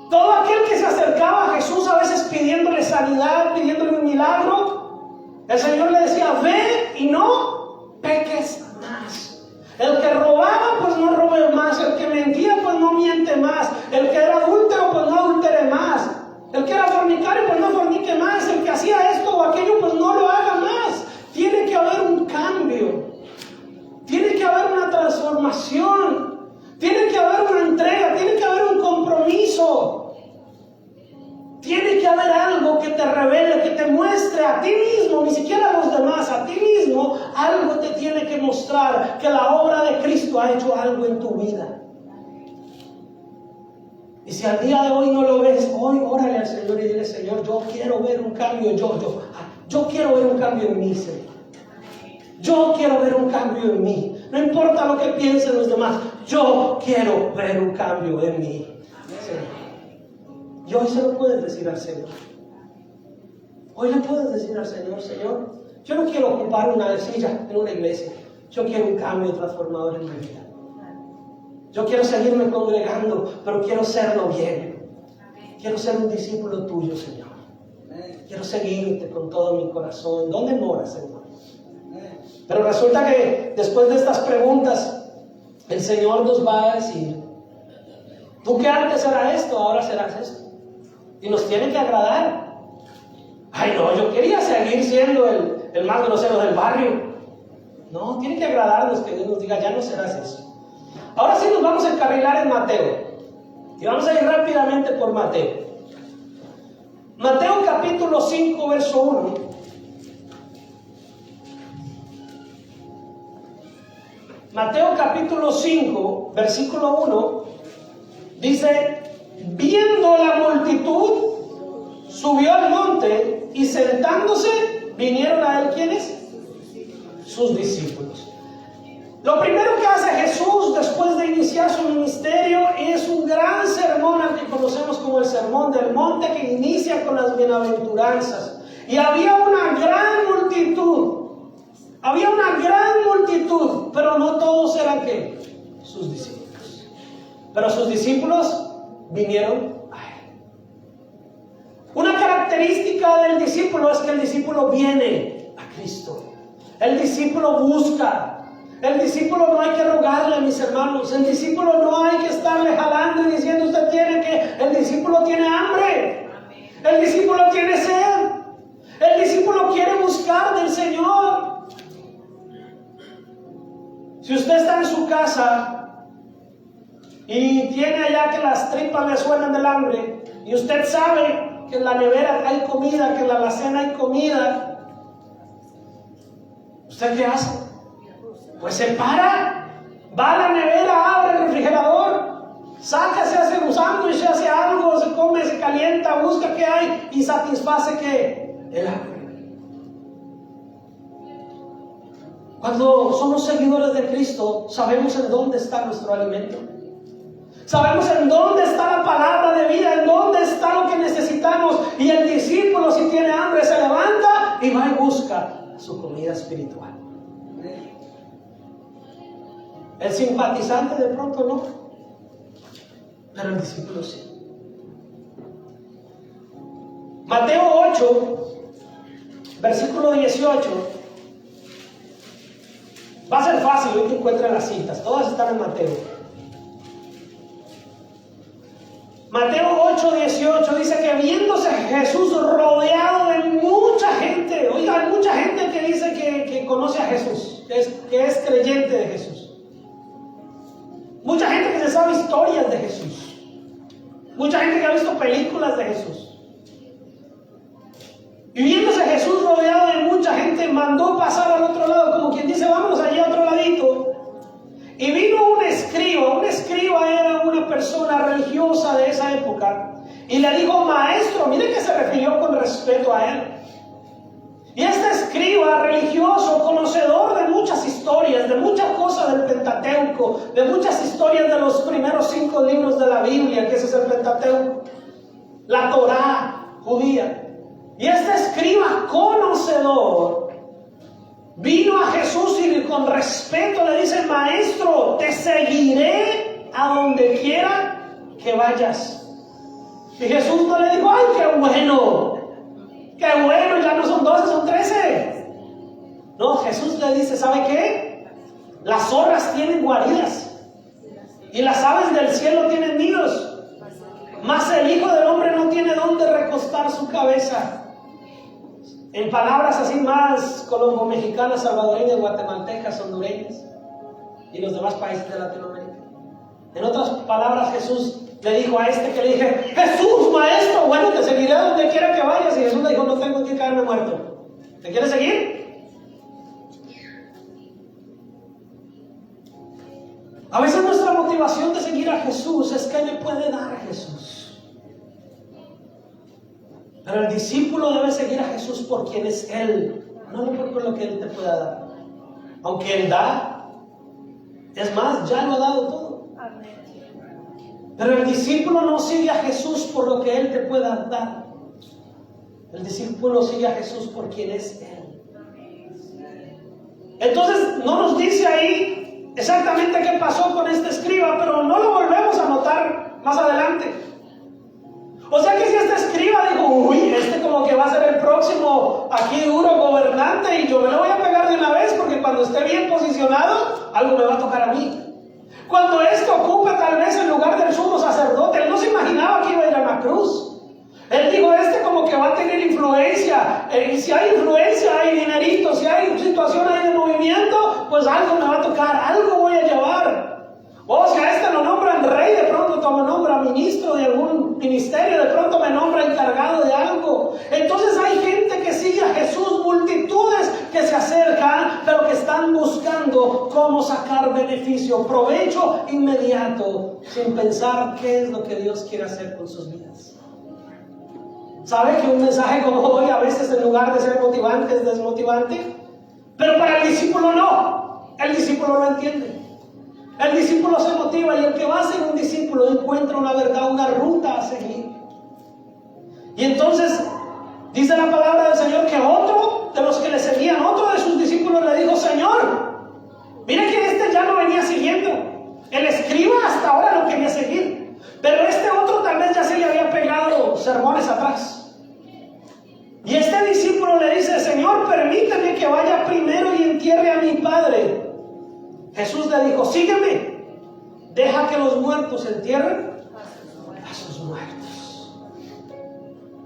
S1: Todo aquel que se acercaba a Jesús a veces pidiéndole sanidad, pidiéndole un milagro, el Señor le decía, ve y no peques más. El que robaba, pues no robe más. El que mentía, pues no miente más. El que era adúltero, pues no adultere más. El que era fornicario, pues no fornique más. El que hacía esto o aquello, pues no lo haga más. Tiene que haber un cambio. Tiene que haber una transformación. Tiene que haber una entrega. Tiene que haber un compromiso. Tiene que haber algo que te revele, que te muestre a ti mismo, ni siquiera a los demás, a ti mismo, algo te tiene que mostrar que la obra de Cristo ha hecho algo en tu vida. Y si al día de hoy no lo ves, hoy órale al Señor y dile, Señor, yo quiero ver un cambio, yo quiero ver un cambio en mí, Señor. Yo quiero ver un cambio en mí. No importa lo que piensen los demás, yo quiero ver un cambio en mí, Señor. Y hoy se lo puedes decir al Señor. Hoy le puedes decir al Señor, Señor, yo no quiero ocupar una silla en una iglesia. Yo quiero un cambio transformador en mi vida. Yo quiero seguirme congregando, pero quiero serlo bien. Quiero ser un discípulo tuyo, Señor. Quiero seguirte con todo mi corazón. ¿Dónde moras, Señor? Pero resulta que después de estas preguntas, el Señor nos va a decir, tú que antes eras esto, ahora serás esto. Y nos tiene que agradar. Ay, no, yo quería seguir siendo el más grosero del barrio. No, tiene que agradarnos que Dios nos diga, ya no serás eso. Ahora sí nos vamos a encarrilar en Mateo. Y vamos a ir rápidamente por Mateo. Mateo capítulo 5, verso 1. Mateo capítulo 5, versículo 1. Dice, viendo la multitud, subió al monte y sentándose, vinieron a él, ¿quiénes? Sus discípulos. Lo primero que hace Jesús después de iniciar su ministerio es un gran sermón al que conocemos como el Sermón del Monte, que inicia con las bienaventuranzas. Y había una gran multitud. Había una gran multitud, pero no todos eran ¿qué? Sus discípulos. Pero sus discípulos vinieron a él. Una característica del discípulo es que el discípulo viene a Cristo. El discípulo busca. El discípulo no hay que rogarle, mis hermanos. El discípulo no hay que estarle jalando y diciendo usted tiene que. El discípulo tiene hambre. El discípulo tiene sed. El discípulo quiere buscar del Señor. Si usted está en su casa y tiene allá que las tripas le suenan del hambre, y usted sabe que en la nevera hay comida, que en la alacena hay comida, ¿usted qué hace? Pues se para, va a la nevera, abre el refrigerador, saca, se hace un sándwich, se hace algo, se come, se calienta, busca qué hay y satisface que el hambre. Cuando somos seguidores de Cristo, sabemos en dónde está nuestro alimento. Sabemos en dónde está la palabra de vida, en dónde está lo que necesitamos. Y el discípulo, si tiene hambre, se levanta y va y busca su comida espiritual. El simpatizante de pronto no, pero el discípulo sí. Mateo 8, versículo 18. Va a ser fácil hoy que encuentren las citas, todas están en Mateo. Mateo 8, 18 dice que viéndose Jesús rodeado de mucha gente, oiga, hay mucha gente que dice que conoce a Jesús, que es creyente de Jesús. Mucha gente que se sabe historias de Jesús. Mucha gente que ha visto películas de Jesús. Y viéndose Jesús rodeado de mucha gente, mandó pasar al otro lado, como quien dice, vámonos allí a otro ladito. Y vino un escriba era una persona religiosa de esa época, y le dijo, maestro, mire que se refirió con respeto a él. Y este escriba religioso, conocedor de muchas historias, de muchas cosas del Pentateuco, de muchas historias de los primeros 5 libros de la Biblia, que ese es el Pentateuco, la Torá judía. Y este escriba conocedor vino a Jesús y con respeto le dice, maestro, te seguiré a donde quiera que vayas. Y Jesús no le dijo, ay, qué bueno, ya no son 12, son 13. No, Jesús le dice, ¿sabe qué? Las zorras tienen guaridas y las aves del cielo tienen nidos, mas el Hijo del Hombre no tiene dónde recostar su cabeza. En palabras así más colombo-mexicanas, salvadoreñas, guatemaltecas, hondureñas y los demás países de Latinoamérica. En otras palabras, Jesús le dijo a este que le dije, Jesús, maestro, bueno, te seguiré a donde quiera que vayas. Y Jesús le dijo, no tengo que caerme muerto. ¿Te quieres seguir? A veces nuestra motivación de seguir a Jesús es que me puede dar Jesús. Pero el discípulo debe seguir a Jesús por quien es Él, no por lo que Él te pueda dar. Aunque Él da, es más, ya lo ha dado todo. Pero el discípulo no sigue a Jesús por lo que Él te pueda dar. El discípulo sigue a Jesús por quien es Él. Entonces no nos dice ahí exactamente qué pasó con este escriba, pero no lo volvemos a notar más adelante. O sea que si este escriba dijo, uy, este como que va a ser el próximo aquí duro gobernante y yo me lo voy a pegar de una vez porque cuando esté bien posicionado, algo me va a tocar a mí. Cuando esto ocupe tal vez el lugar del sumo sacerdote, él no se imaginaba que iba a ir a la cruz. Él dijo, este como que va a tener influencia. Si hay influencia, hay dinerito. Si hay situación ahí de movimiento, pues algo me va a tocar, algo voy a llevar. O si a este lo nombran rey, de pronto me nombra ministro de algún ministerio, de pronto me nombra encargado de algo. Entonces hay gente que sigue a Jesús, multitudes que se acercan, pero que están buscando cómo sacar beneficio, provecho inmediato, sin pensar qué es lo que Dios quiere hacer con sus vidas. ¿Sabe que un mensaje como hoy a veces en lugar de ser motivante es desmotivante? Pero para el discípulo no, el discípulo no entiende. El discípulo se motiva y el que va a ser un discípulo encuentra una verdad, una ruta a seguir. Y entonces dice la palabra del Señor que otro de los que le seguían, otro de sus discípulos le dijo, Señor, mire que este ya no venía siguiendo. El escriba hasta ahora lo quería seguir, pero este otro tal vez ya se le había pegado sermones atrás. Y este discípulo le dice, Señor, permíteme que vaya primero y entierre a mi padre. Jesús le dijo, sígueme, deja que los muertos entierren a sus muertos.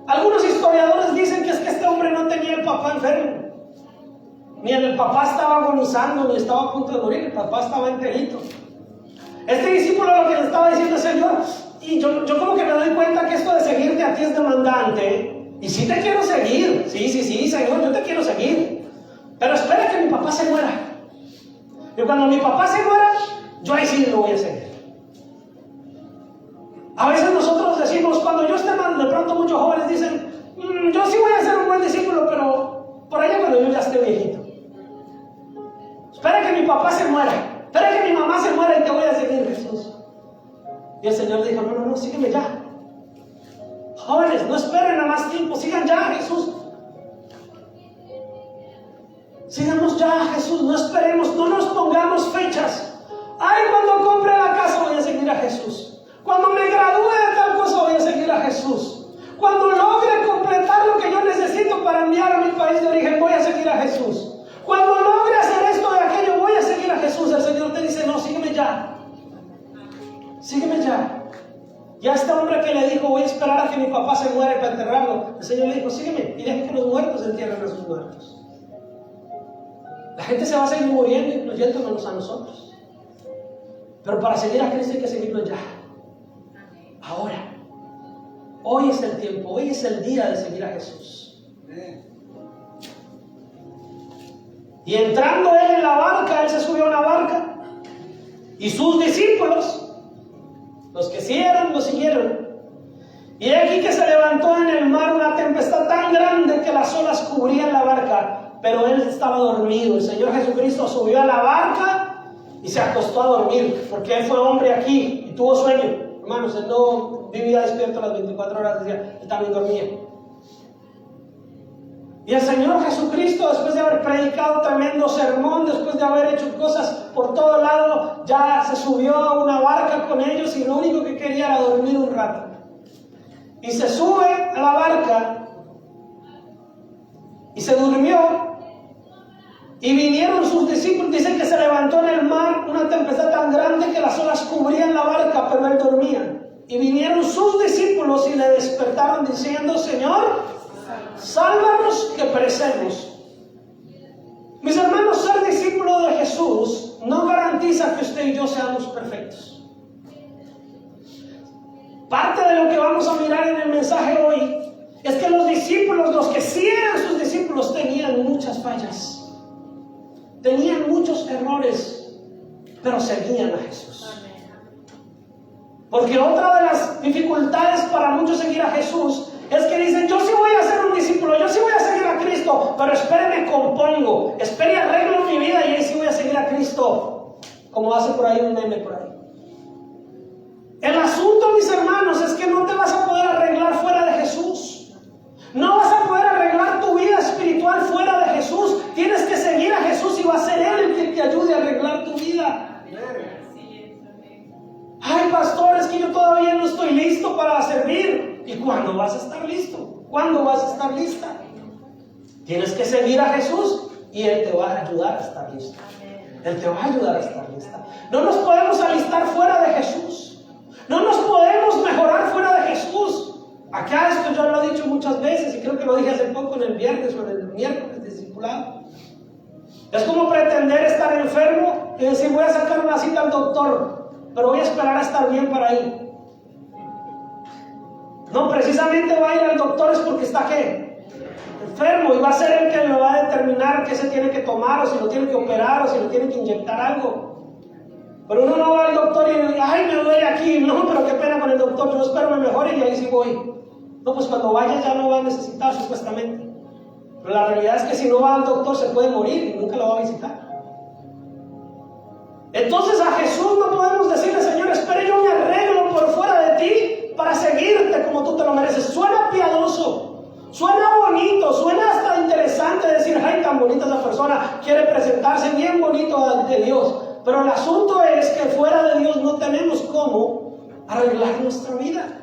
S1: Algunos historiadores dicen que es que este hombre no tenía el papá enfermo, ni el papá estaba agonizando, ni estaba a punto de morir, el papá estaba enterito. Este discípulo lo que le estaba diciendo al Señor, y yo como que me doy cuenta que esto de seguirte a ti es demandante, y sí te quiero seguir, sí, Señor, yo te quiero seguir, pero espera que mi papá se muera. Y cuando mi papá se muera, yo ahí sí lo voy a seguir. A veces nosotros decimos, cuando yo esté mal, de pronto muchos jóvenes dicen, yo sí voy a ser un buen discípulo, pero por allá cuando yo ya esté viejito. Espera que mi papá se muera, espera que mi mamá se muera y te voy a seguir, Jesús. Y el Señor dijo, no, sígueme ya. Jóvenes, no esperen a más tiempo, sigan ya, Jesús. Sigamos ya, Jesús, no esperemos, no nos pongamos fechas. Ay, cuando compre la casa voy a seguir a Jesús. Cuando me gradúe de tal cosa voy a seguir a Jesús. Cuando logre completar lo que yo necesito para enviar a mi país de origen voy a seguir a Jesús. Cuando logre hacer esto y aquello voy a seguir a Jesús. El Señor te dice, no, sígueme ya. Sígueme ya. Ya este hombre que le dijo, voy a esperar a que mi papá se muera para enterrarlo. El Señor le dijo, sígueme y deja que los muertos entierren a sus muertos. La gente se va a seguir muriendo, incluyéndonos a nosotros. Pero para seguir a Cristo hay que seguirlo ya. Ahora. Hoy es el tiempo, hoy es el día de seguir a Jesús. Y entrando él en la barca, él se subió a una barca. Y sus discípulos, los que sí eran, lo siguieron. Y aquí que se levantó en el mar una tempestad tan grande que las olas cubrían la barca, pero él estaba dormido. El Señor Jesucristo subió a la barca y se acostó a dormir, porque él fue hombre aquí y tuvo sueño. Hermanos, él no vivía despierto las 24 horas del día, él también dormía. Y el Señor Jesucristo, después de haber predicado tremendo sermón, después de haber hecho cosas por todo lado, ya se subió a una barca con ellos y lo único que quería era dormir un rato. Y se sube a la barca y se durmió. Y vinieron sus discípulos, dicen que se levantó en el mar una tempestad tan grande que las olas cubrían la barca, pero él dormía. Y vinieron sus discípulos y le despertaron diciendo, Señor, sálvanos que perecemos. Mis hermanos, ser discípulo de Jesús no garantiza que usted y yo seamos perfectos. Parte de lo que vamos a mirar en el mensaje hoy es que los discípulos, los que sí eran sus discípulos, tenían muchas fallas. Tenían muchos errores, pero seguían a Jesús. Porque otra de las dificultades para muchos seguir a Jesús es que dicen, yo sí voy a ser un discípulo, yo sí voy a seguir a Cristo, pero espere, me compongo, espere, arreglo mi vida y ahí sí voy a seguir a Cristo. Como hace por ahí un meme por ahí. El asunto, mis hermanos, es que no te vas a poder arreglar fuera de Jesús. No vas a poder arreglar tu vida espiritual fuera de Jesús. Tienes que seguir a Jesús y va a ser Él el que te ayude a arreglar tu vida. Ay, pastor, es que yo todavía no estoy listo para servir. ¿Y cuándo vas a estar listo? ¿Cuándo vas a estar lista? Tienes que seguir a Jesús y Él te va a ayudar a estar listo. Él te va a ayudar a estar lista. No nos podemos alistar fuera de Jesús. No nos podemos mejorar fuera de Jesús. Acá esto yo lo he dicho muchas veces y creo que lo dije hace poco en el viernes o en el miércoles de discipulado. Es como pretender estar enfermo y decir voy a sacar una cita al doctor, pero voy a esperar a estar bien para ir. No, precisamente va a ir al doctor es porque está ¿qué? Enfermo, y va a ser el que lo va a determinar qué se tiene que tomar, o si lo tiene que operar, o si lo tiene que inyectar algo. Pero uno no va al doctor y dice, ay, me duele aquí, no, pero qué pena con el doctor, yo espero me mejore y ahí sí voy. No, pues cuando vaya ya no va a necesitar supuestamente. Pero la realidad es que si no va al doctor se puede morir y nunca lo va a visitar. Entonces a Jesús no podemos decirle, Señor, espere, yo me arreglo por fuera de ti para seguirte como tú te lo mereces. Suena piadoso, suena bonito, suena hasta interesante decir, ay, tan bonita esa persona, quiere presentarse bien bonito ante Dios. Pero el asunto es que fuera de Dios no tenemos cómo arreglar nuestra vida.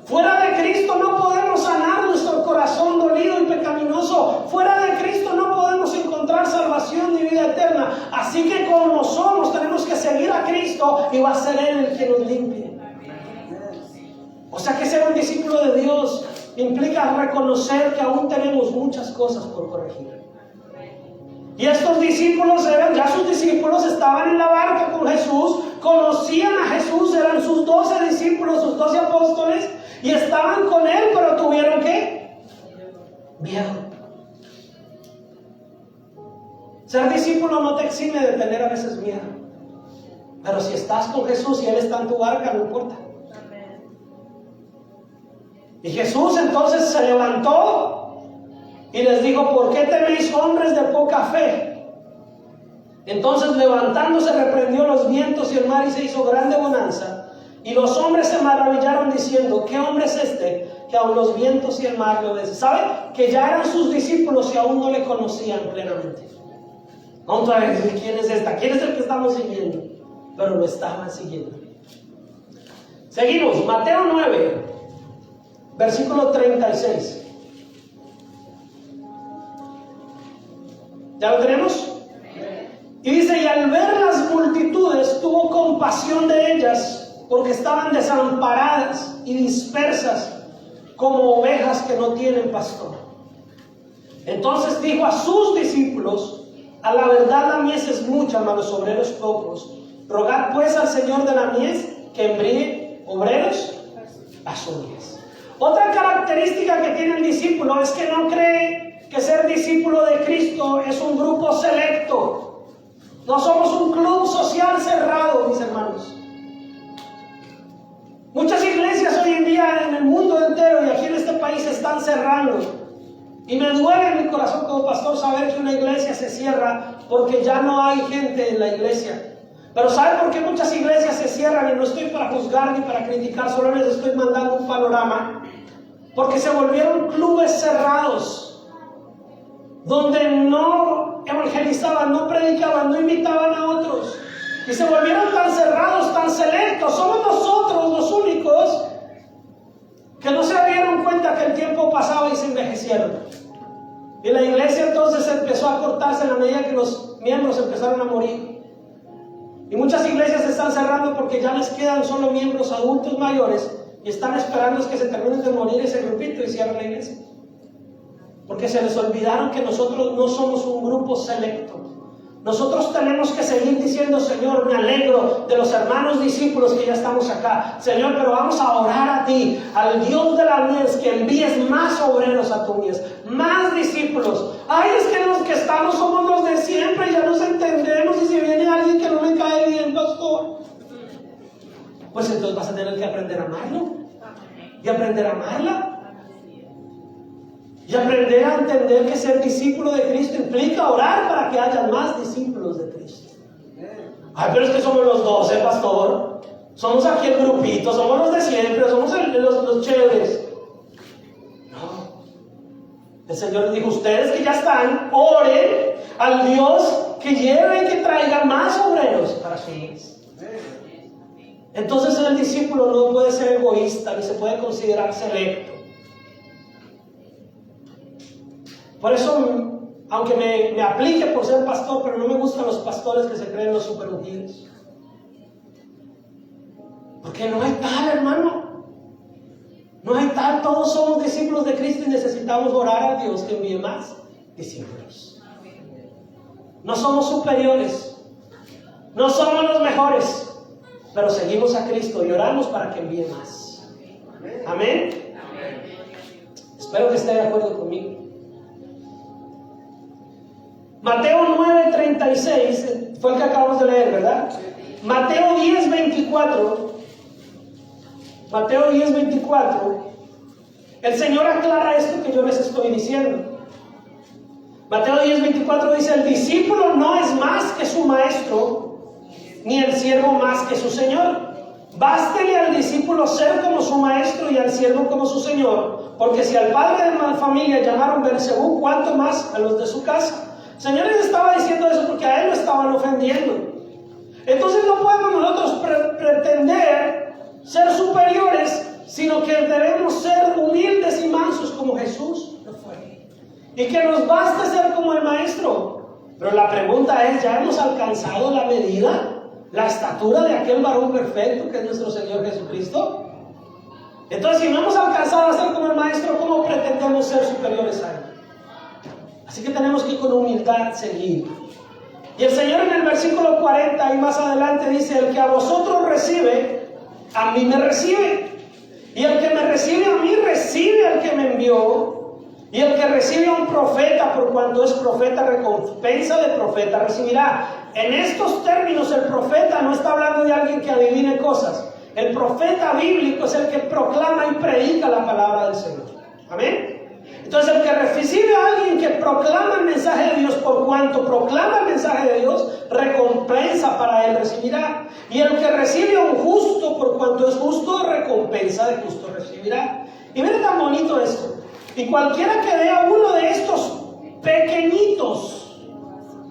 S1: Fuera de Cristo no podemos sanar nuestro corazón dolido y pecaminoso. Fuera de Cristo no podemos encontrar salvación ni vida eterna. Así que como somos tenemos que seguir a Cristo y va a ser Él el que nos limpie. O sea que ser un discípulo de Dios implica reconocer que aún tenemos muchas cosas por corregir. Y estos discípulos eran ya sus discípulos, estaban en la barca con Jesús, conocían a Jesús, eran sus 12 discípulos, sus 12 apóstoles, y estaban con él, pero tuvieron ¿qué? Miedo. Ser discípulo no te exime de tener a veces miedo. Pero si estás con Jesús y Él está en tu barca, no importa. Y Jesús entonces se levantó y les dijo: ¿por qué teméis, hombres de poca fe? Entonces, levantándose, reprendió los vientos y el mar, y se hizo grande bonanza. Y los hombres se maravillaron diciendo: ¿qué hombre es este que aun los vientos y el mar lo obedecen? ¿Sabe? Que ya eran sus discípulos y aún no le conocían plenamente. Otra vez, ¿quién es esta? ¿Quién es el que estamos siguiendo? Pero lo estaban siguiendo. Seguimos, Mateo 9, versículo 36. ¿Ya lo tenemos? Y dice: y al ver las multitudes tuvo compasión de ellas, porque estaban desamparadas y dispersas como ovejas que no tienen pastor. Entonces dijo a sus discípulos: a la verdad la mies es mucha, mas los obreros pocos. Rogad pues al Señor de la mies que envíe obreros a su mies. Otra característica que tiene el discípulo es que no cree que ser discípulo de Cristo es un grupo selecto. No somos un club social cerrado, mis hermanos. Muchas iglesias hoy en día en el mundo entero y aquí en este país se están cerrando. Y me duele en mi corazón como pastor saber que una iglesia se cierra porque ya no hay gente en la iglesia. Pero ¿sabe por qué muchas iglesias se cierran? Y no estoy para juzgar ni para criticar, solo les estoy mandando un panorama. Porque se volvieron clubes cerrados, donde no evangelizaban, no predicaban, no invitaban a otros. Y se volvieron tan cerrados, tan selectos. Somos nosotros los únicos que no se dieron cuenta que el tiempo pasaba y se envejecieron. Y la iglesia entonces empezó a cortarse en la medida que los miembros empezaron a morir. Y muchas iglesias se están cerrando porque ya les quedan solo miembros adultos mayores y están esperando que se terminen de morir ese grupito y cierran la iglesia. Porque se les olvidaron que nosotros no somos un grupo selecto. Nosotros tenemos que seguir diciendo: Señor, me alegro de los hermanos discípulos que ya estamos acá. Señor, pero vamos a orar a ti, al Dios de la mies, que envíes más obreros a tu mies, más discípulos. Ay, es que los que estamos somos los de siempre, ya nos entendemos, y si viene alguien que no me cae bien, pastor, pues entonces vas a tener que aprender a amarlo y aprender a amarla. Y aprender a entender que ser discípulo de Cristo implica orar para que haya más discípulos de Cristo. Ay, pero es que somos los 12, pastor. Somos aquí el grupito, somos los de siempre, somos los chéveres. No. El Señor le dijo: ustedes que ya están, oren al Dios que lleve y que traiga más obreros para su iglesia. Entonces el discípulo no puede ser egoísta ni se puede considerar selecto. Por eso, aunque me aplique por ser pastor, pero no me gustan los pastores que se creen los super ungidos. Porque no hay tal, hermano. No hay tal. Todos somos discípulos de Cristo y necesitamos orar a Dios que envíe más discípulos. No somos superiores. No somos los mejores. Pero seguimos a Cristo y oramos para que envíe más. Amén. Espero que esté de acuerdo conmigo. Mateo 9:36 fue el que acabamos de leer, ¿verdad? Mateo 10:24. Mateo 10:24. El Señor aclara esto que yo les estoy diciendo. Mateo 10:24 dice: el discípulo no es más que su maestro, ni el siervo más que su señor. Bástele al discípulo ser como su maestro y al siervo como su señor, porque si al padre de la familia llamaron Beelzebú, ¿cuánto más a los de su casa? El Señor les estaba diciendo eso porque a él lo estaban ofendiendo. Entonces no podemos nosotros pretender ser superiores, sino que debemos ser humildes y mansos como Jesús lo fue. Y que nos baste ser como el maestro. Pero la pregunta es: ¿ya hemos alcanzado la medida, la estatura de aquel varón perfecto que es nuestro Señor Jesucristo? Entonces, si no hemos alcanzado a ser como el maestro, ¿cómo pretendemos ser superiores a él? Así que tenemos que con humildad seguir. Y el Señor en el versículo 40 y más adelante dice: el que a vosotros recibe, a mí me recibe. Y el que me recibe a mí, recibe al que me envió. Y el que recibe a un profeta, por cuanto es profeta, recompensa de profeta recibirá. En estos términos, el profeta no está hablando de alguien que adivine cosas. El profeta bíblico es el que proclama y predica la palabra del Señor. Amén. Entonces, el que recibe a alguien que proclama el mensaje de Dios, por cuanto proclama el mensaje de Dios, recompensa para él recibirá. Y el que recibe a un justo, por cuanto es justo, recompensa de justo recibirá. Y miren tan bonito esto. Y cualquiera que dé a uno de estos pequeñitos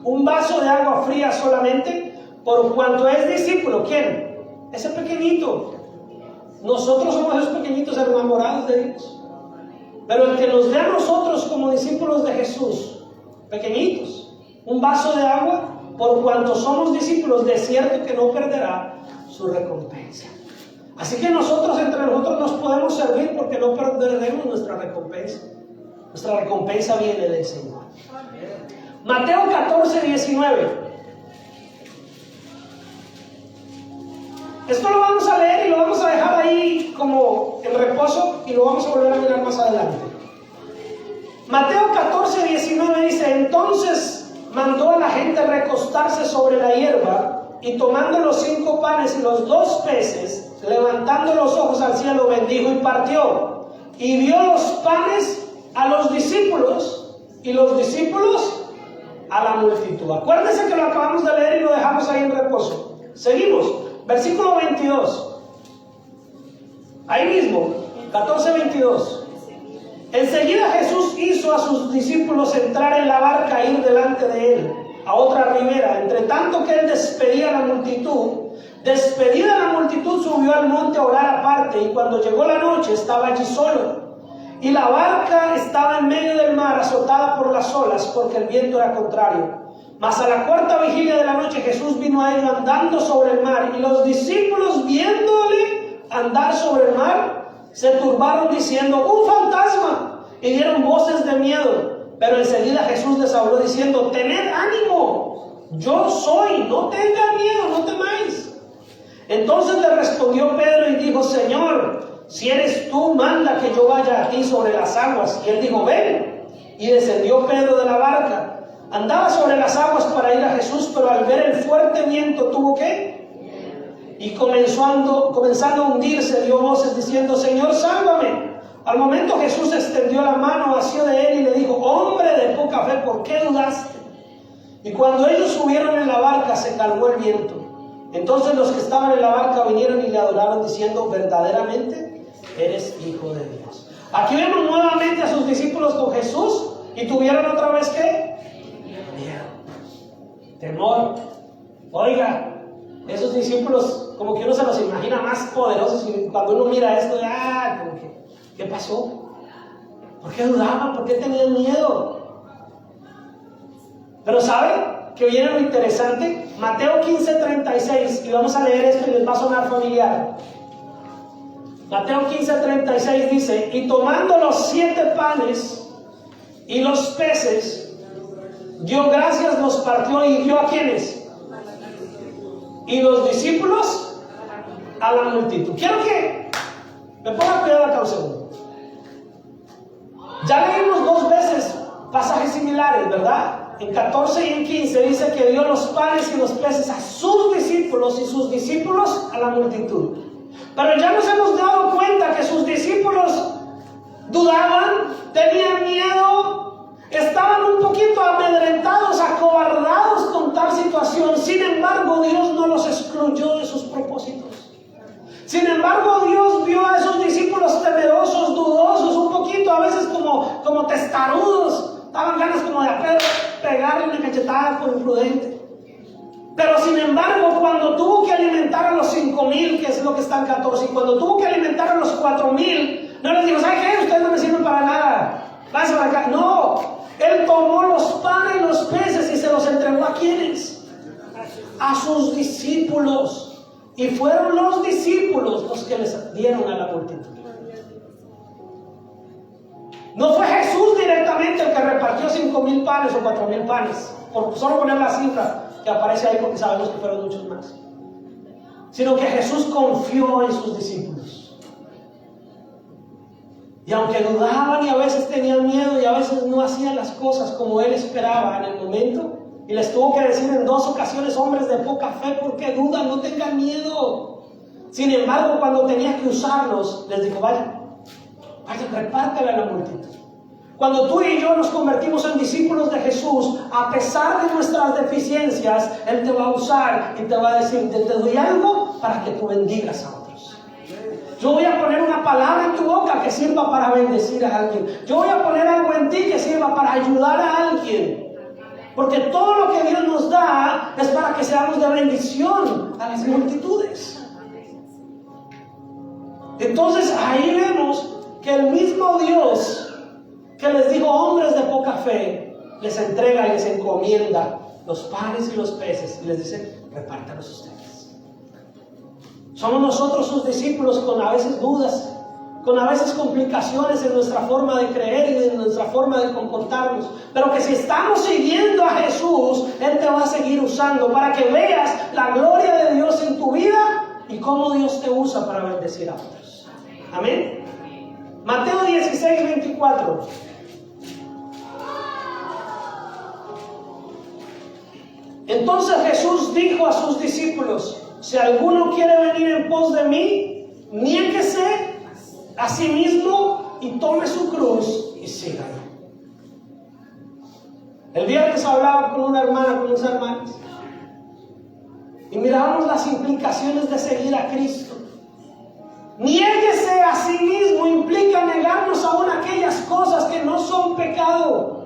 S1: un vaso de agua fría solamente, por cuanto es discípulo, ¿quién? Ese pequeñito. Nosotros somos esos pequeñitos enamorados de Dios. Pero el que nos ve a nosotros como discípulos de Jesús, pequeñitos, un vaso de agua, por cuanto somos discípulos, de cierto que no perderá su recompensa. Así que nosotros entre nosotros nos podemos servir porque no perderemos nuestra recompensa. Nuestra recompensa viene del Señor. Mateo 14, 19. Esto lo vamos a leer y lo vamos a dejar ahí como en reposo y lo vamos a volver a mirar más adelante. Mateo 14, 19 dice: entonces mandó a la gente recostarse sobre la hierba, y tomando los 5 panes y los 2 peces, levantando los ojos al cielo, bendijo y partió. Y dio los panes a los discípulos y los discípulos a la multitud. Acuérdense que lo acabamos de leer y lo dejamos ahí en reposo. Seguimos. Versículo 22. Ahí mismo, 14, 22. Enseguida Jesús hizo a sus discípulos entrar en la barca e ir delante de él a otra ribera. Entre tanto que él despedida a la multitud, subió al monte a orar aparte, y cuando llegó la noche estaba allí solo. Y la barca estaba en medio del mar, azotada por las olas, porque el viento era contrario. Mas a la 4ª vigilia de la noche Jesús vino a ellos andando sobre el mar, y los discípulos, viéndole andar sobre el mar, se turbaron diciendo: ¡un fantasma! Y dieron voces de miedo. Pero enseguida Jesús les habló diciendo: tened ánimo, yo soy, no tengan miedo, no temáis. Entonces le respondió Pedro y dijo: Señor, si eres tú, manda que yo vaya a ti sobre las aguas. Y él dijo: ven. Y descendió Pedro de la barca. Andaba sobre las aguas para ir a Jesús, pero al ver el fuerte viento tuvo que, y comenzando a hundirse, dio voces diciendo: Señor, sálvame. Al momento Jesús extendió la mano, asió de él y le dijo: hombre de poca fe, ¿por qué dudaste? Y cuando ellos subieron en la barca, se calmó el viento. Entonces los que estaban en la barca vinieron y le adoraron diciendo: verdaderamente eres Hijo de Dios. Aquí vemos nuevamente a sus discípulos con Jesús, y tuvieron otra vez ¿qué? Miedo, temor. Oiga, esos discípulos como que uno se los imagina más poderosos, y cuando uno mira esto, como que, ¿qué pasó? ¿Por qué dudaban? ¿Por qué tenían miedo? Pero ¿saben que viene lo interesante? Mateo 15:36, y vamos a leer esto y les va a sonar familiar. Mateo 15:36 dice: y tomando los 7 panes y los peces, dio gracias, los partió y dio ¿a quiénes? Y los discípulos a la multitud. Quiero que me pongan cuidado acá un segundo. Ya leímos 2 veces pasajes similares, ¿verdad? En 14 y en 15 dice que dio los panes y los peces a sus discípulos, y sus discípulos a la multitud. Pero ya nos hemos dado cuenta que sus discípulos dudaban, tenían miedo, estaban un poquito amedrentados, acobardados con tal situación. Sin embargo, Dios no los excluyó de sus propósitos. Sin embargo, Dios vio a esos discípulos temerosos, dudosos, un poquito a veces como testarudos. Daban ganas como de pegarle una cachetada por imprudente. Pero sin embargo, cuando tuvo que alimentar a los 5,000, que es lo que está en 14, y cuando tuvo que alimentar a los 4,000, no les dijo: ¿saben qué? Ustedes no me sirven para nada, váyanse para acá. No, Él tomó los panes y los peces y se los entregó ¿a quiénes? A sus discípulos. Y fueron los discípulos los que les dieron a la multitud. No fue Jesús directamente exactamente el que repartió 5,000 panes o 4,000 panes, por solo poner la cifra que aparece ahí, porque sabemos que fueron muchos más, sino que Jesús confió en sus discípulos. Y aunque dudaban y a veces tenían miedo y a veces no hacían las cosas como Él esperaba en el momento, y les tuvo que decir en 2 ocasiones: hombres de poca fe, ¿por qué dudan? No tengan miedo. Sin embargo, cuando tenía que usarlos, les dijo: vayan, repártela a la multitud. Cuando tú y yo nos convertimos en discípulos de Jesús, a pesar de nuestras deficiencias, Él te va a usar y te va a decir: te doy algo para que tú bendigas a otros. Yo voy a poner una palabra en tu boca que sirva para bendecir a alguien. Yo voy a poner algo en ti que sirva para ayudar a alguien. Porque todo lo que Dios nos da es para que seamos de bendición a las multitudes. Entonces ahí vemos que el mismo Dios que les dijo hombres de poca fe, les entrega y les encomienda los panes y los peces y les dice: repártalos ustedes. Somos nosotros sus discípulos con a veces dudas, con a veces complicaciones en nuestra forma de creer y en nuestra forma de comportarnos, pero que si estamos siguiendo a Jesús, Él te va a seguir usando para que veas la gloria de Dios en tu vida y cómo Dios te usa para bendecir a otros. Amén. Mateo 16:24. Entonces Jesús dijo a sus discípulos: si alguno quiere venir en pos de mí, niéguese a sí mismo y tome su cruz y sígame. El viernes hablaba con una hermana, con unos hermanos, y mirábamos las implicaciones de seguir a Cristo. Niéguese a sí mismo implica negarnos aún aquellas cosas que no son pecado.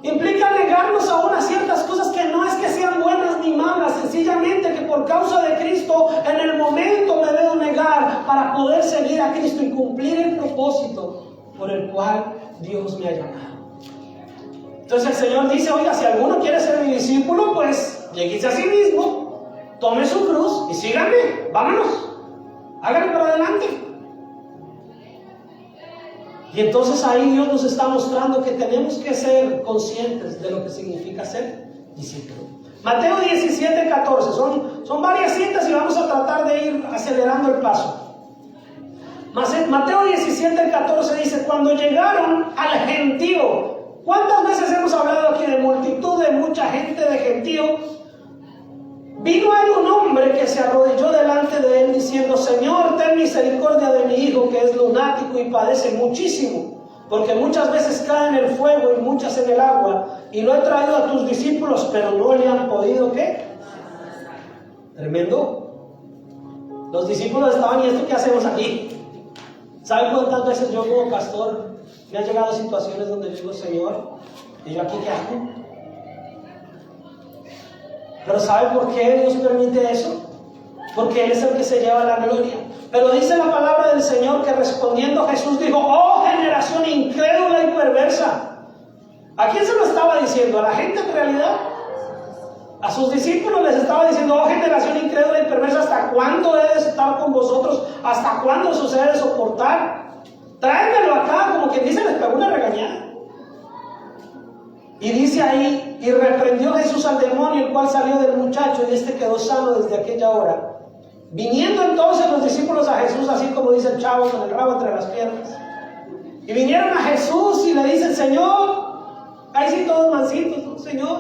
S1: Implica negarnos aún a ciertas cosas que no es que sean buenas ni malas, sencillamente que por causa de Cristo en el momento me debo negar para poder seguir a Cristo y cumplir el propósito por el cual Dios me ha llamado. Entonces el Señor dice: oiga, si alguno quiere ser mi discípulo, pues lléguese a sí mismo, tome su cruz y síganme, vámonos, háganlo para adelante. Y entonces ahí Dios nos está mostrando que tenemos que ser conscientes de lo que significa ser discípulo. Mateo 17:14, son varias citas y vamos a tratar de ir acelerando el paso. Mateo 17:14 dice: cuando llegaron al gentío. ¿Cuántas veces hemos hablado aquí de multitud, de mucha gente, de gentío? Vino a él un hombre que se arrodilló delante de él diciendo: Señor, ten misericordia de mi hijo, que es lunático y padece muchísimo, porque muchas veces cae en el fuego y muchas en el agua, y lo he traído a tus discípulos, pero no le han podido, ¿qué? Tremendo. Los discípulos estaban: ¿y esto qué hacemos aquí? ¿Saben cuántas veces yo como pastor me han llegado situaciones donde yo digo: Señor, ¿y yo aquí qué hago? Pero ¿sabe por qué Dios permite eso? Porque Él es el que se lleva la gloria. Pero dice la palabra del Señor que respondiendo Jesús dijo: oh generación incrédula y perversa. ¿A quién se lo estaba diciendo? ¿A la gente en realidad? A sus discípulos les estaba diciendo: oh generación incrédula y perversa, ¿hasta cuándo he de estar con vosotros? ¿Hasta cuándo os he de soportar? Tráemelo acá, como quien dice, les pegó una regañada. Y dice ahí: y reprendió Jesús al demonio, el cual salió del muchacho, y este quedó sano desde aquella hora. Viniendo entonces los discípulos a Jesús, así como dice el chavo, con el rabo entre las piernas. Y vinieron a Jesús y le dicen: Señor, ahí sí todos mansitos, ¿no? Señor,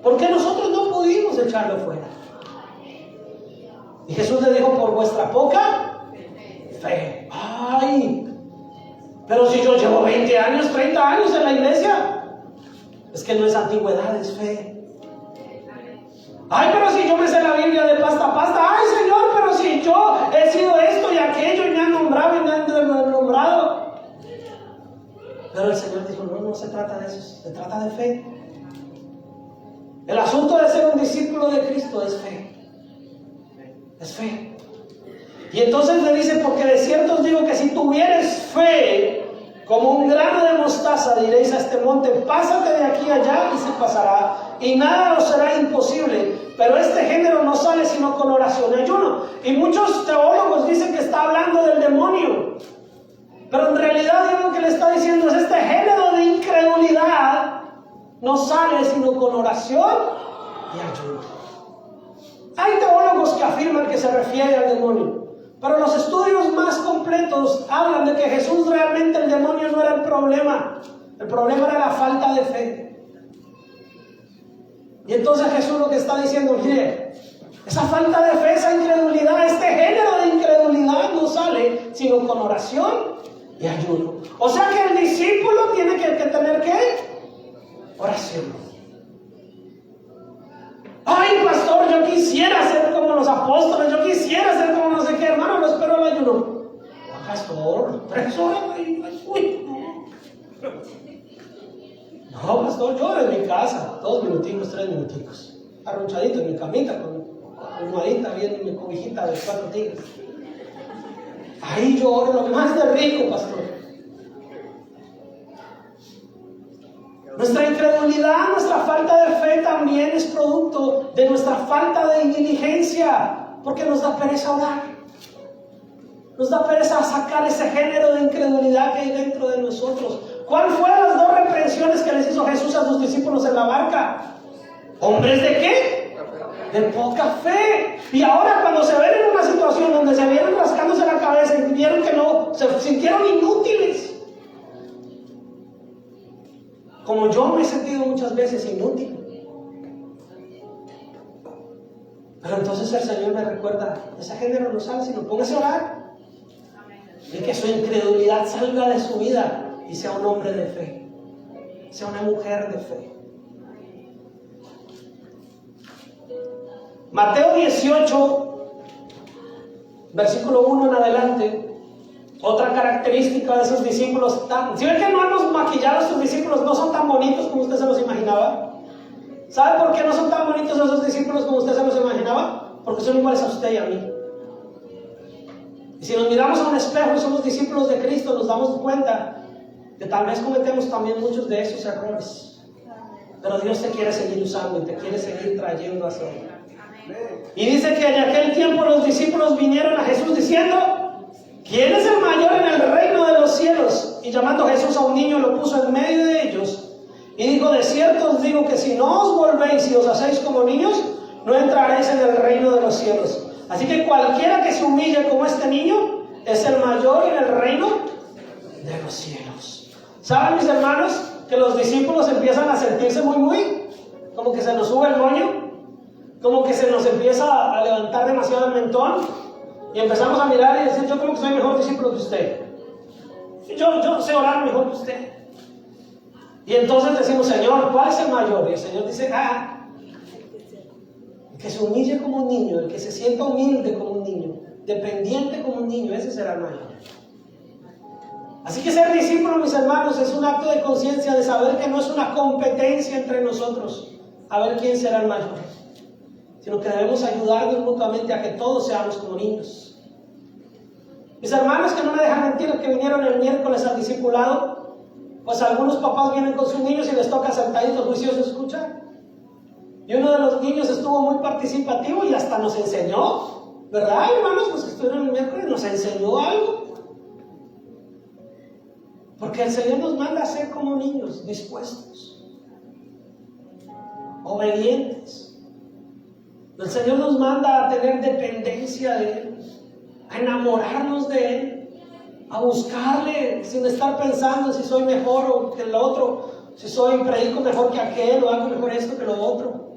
S1: ¿por qué nosotros no pudimos echarlo fuera? Y Jesús le dijo: por vuestra poca fe. Ay, pero si yo llevo 20 años, 30 años en la iglesia. Es que no es antigüedad, es fe. Ay, pero si yo me sé la Biblia de pasta a pasta. Ay, Señor, pero si yo he sido esto y aquello y me han nombrado y me han nombrado. Pero el Señor dijo: no se trata de eso, se trata de fe. El asunto de ser un discípulo de Cristo es fe. Es fe. Y entonces le dice: porque de cierto os digo que si tuvieres fe como un grano de mostaza, diréis a este monte: pásate de aquí allá, y se pasará, y nada os será imposible. Pero este género no sale sino con oración y ayuno. Y muchos teólogos dicen que está hablando del demonio. Pero en realidad Dios lo que le está diciendo es: este género de incredulidad no sale sino con oración y ayuno. Hay teólogos que afirman que se refiere al demonio, pero los estudios más completos hablan de que Jesús realmente, el demonio no era el problema era la falta de fe. Y entonces Jesús lo que está diciendo: mire, esa falta de fe, esa incredulidad, este género de incredulidad no sale sino con oración y ayuno. O sea que el discípulo tiene que tener ¿qué? Oración. Ay, pastor, yo quisiera ser como los apóstoles, yo quisiera ser como no sé qué. Hermano, no espero el ayuno. Pastor, 3 horas. Uy. No, pastor, yo en mi casa, 2 minuticos, 3 minuticos, arronchadito en mi camita, con almohadita, bien en mi cobijita de 4 tigres. Ahí yo oro lo más de rico, pastor. Nuestra incredulidad, nuestra falta de fe también es producto de nuestra falta de diligencia, porque nos da pereza orar. Nos da pereza sacar ese género de incredulidad que hay dentro de nosotros. ¿Cuáles fueron las 2 reprensiones que les hizo Jesús a sus discípulos en la barca? ¿Hombres de qué? De poca fe. Y ahora cuando se ven en una situación donde se vieron rascándose la cabeza y vieron que no, se sintieron inútiles. Como yo me he sentido muchas veces inútil. Pero entonces el Señor me recuerda: ese género no sale sino póngase a orar. Y que su incredulidad salga de su vida y sea un hombre de fe, sea una mujer de fe. Mateo 18, versículo 1 en adelante. Otra característica de esos discípulos, si ven que no hemos maquillado a estos discípulos, no son tan bonitos como usted se los imaginaba. ¿Sabe por qué no son tan bonitos esos discípulos como usted se los imaginaba? Porque son iguales a usted y a mí. Y si nos miramos a un espejo y somos discípulos de Cristo, nos damos cuenta que tal vez cometemos también muchos de esos errores. Pero Dios te quiere seguir usando y te quiere seguir trayendo hacia Él. Y dice que en aquel tiempo los discípulos vinieron a Jesús diciendo: ¿quién es el mayor en el reino de los cielos? Y llamando Jesús a un niño, lo puso en medio de ellos y dijo: de cierto os digo que si no os volvéis y os hacéis como niños, no entraréis en el reino de los cielos. Así que cualquiera que se humille como este niño es el mayor en el reino de los cielos. ¿Saben, mis hermanos, que los discípulos empiezan a sentirse muy, como que se nos sube el moño, como que se nos empieza a levantar demasiado el mentón? Y empezamos a mirar y decir: yo creo que soy mejor discípulo que usted. Yo sé orar mejor que usted. Y entonces decimos: Señor, ¿cuál es el mayor? Y el Señor dice: el que se humille como un niño, el que se sienta humilde como un niño, dependiente como un niño, ese será el mayor. Así que ser discípulo, mis hermanos, es un acto de conciencia, de saber que no es una competencia entre nosotros a ver quién será el mayor, sino que debemos ayudarnos mutuamente a que todos seamos como niños. Mis hermanos que no me dejan mentir, que vinieron el miércoles al discipulado, pues algunos papás vienen con sus niños y les toca sentaditos juiciosos escuchar. Y uno de los niños estuvo muy participativo y hasta nos enseñó, ¿verdad, hermanos? Los que estuvieron el miércoles nos enseñó algo. Porque el Señor nos manda a ser como niños, dispuestos, obedientes. El Señor nos manda a tener dependencia de Él, a enamorarnos de Él, a buscarle sin estar pensando si soy mejor o que el otro, si predico mejor que aquel o hago mejor esto que lo otro.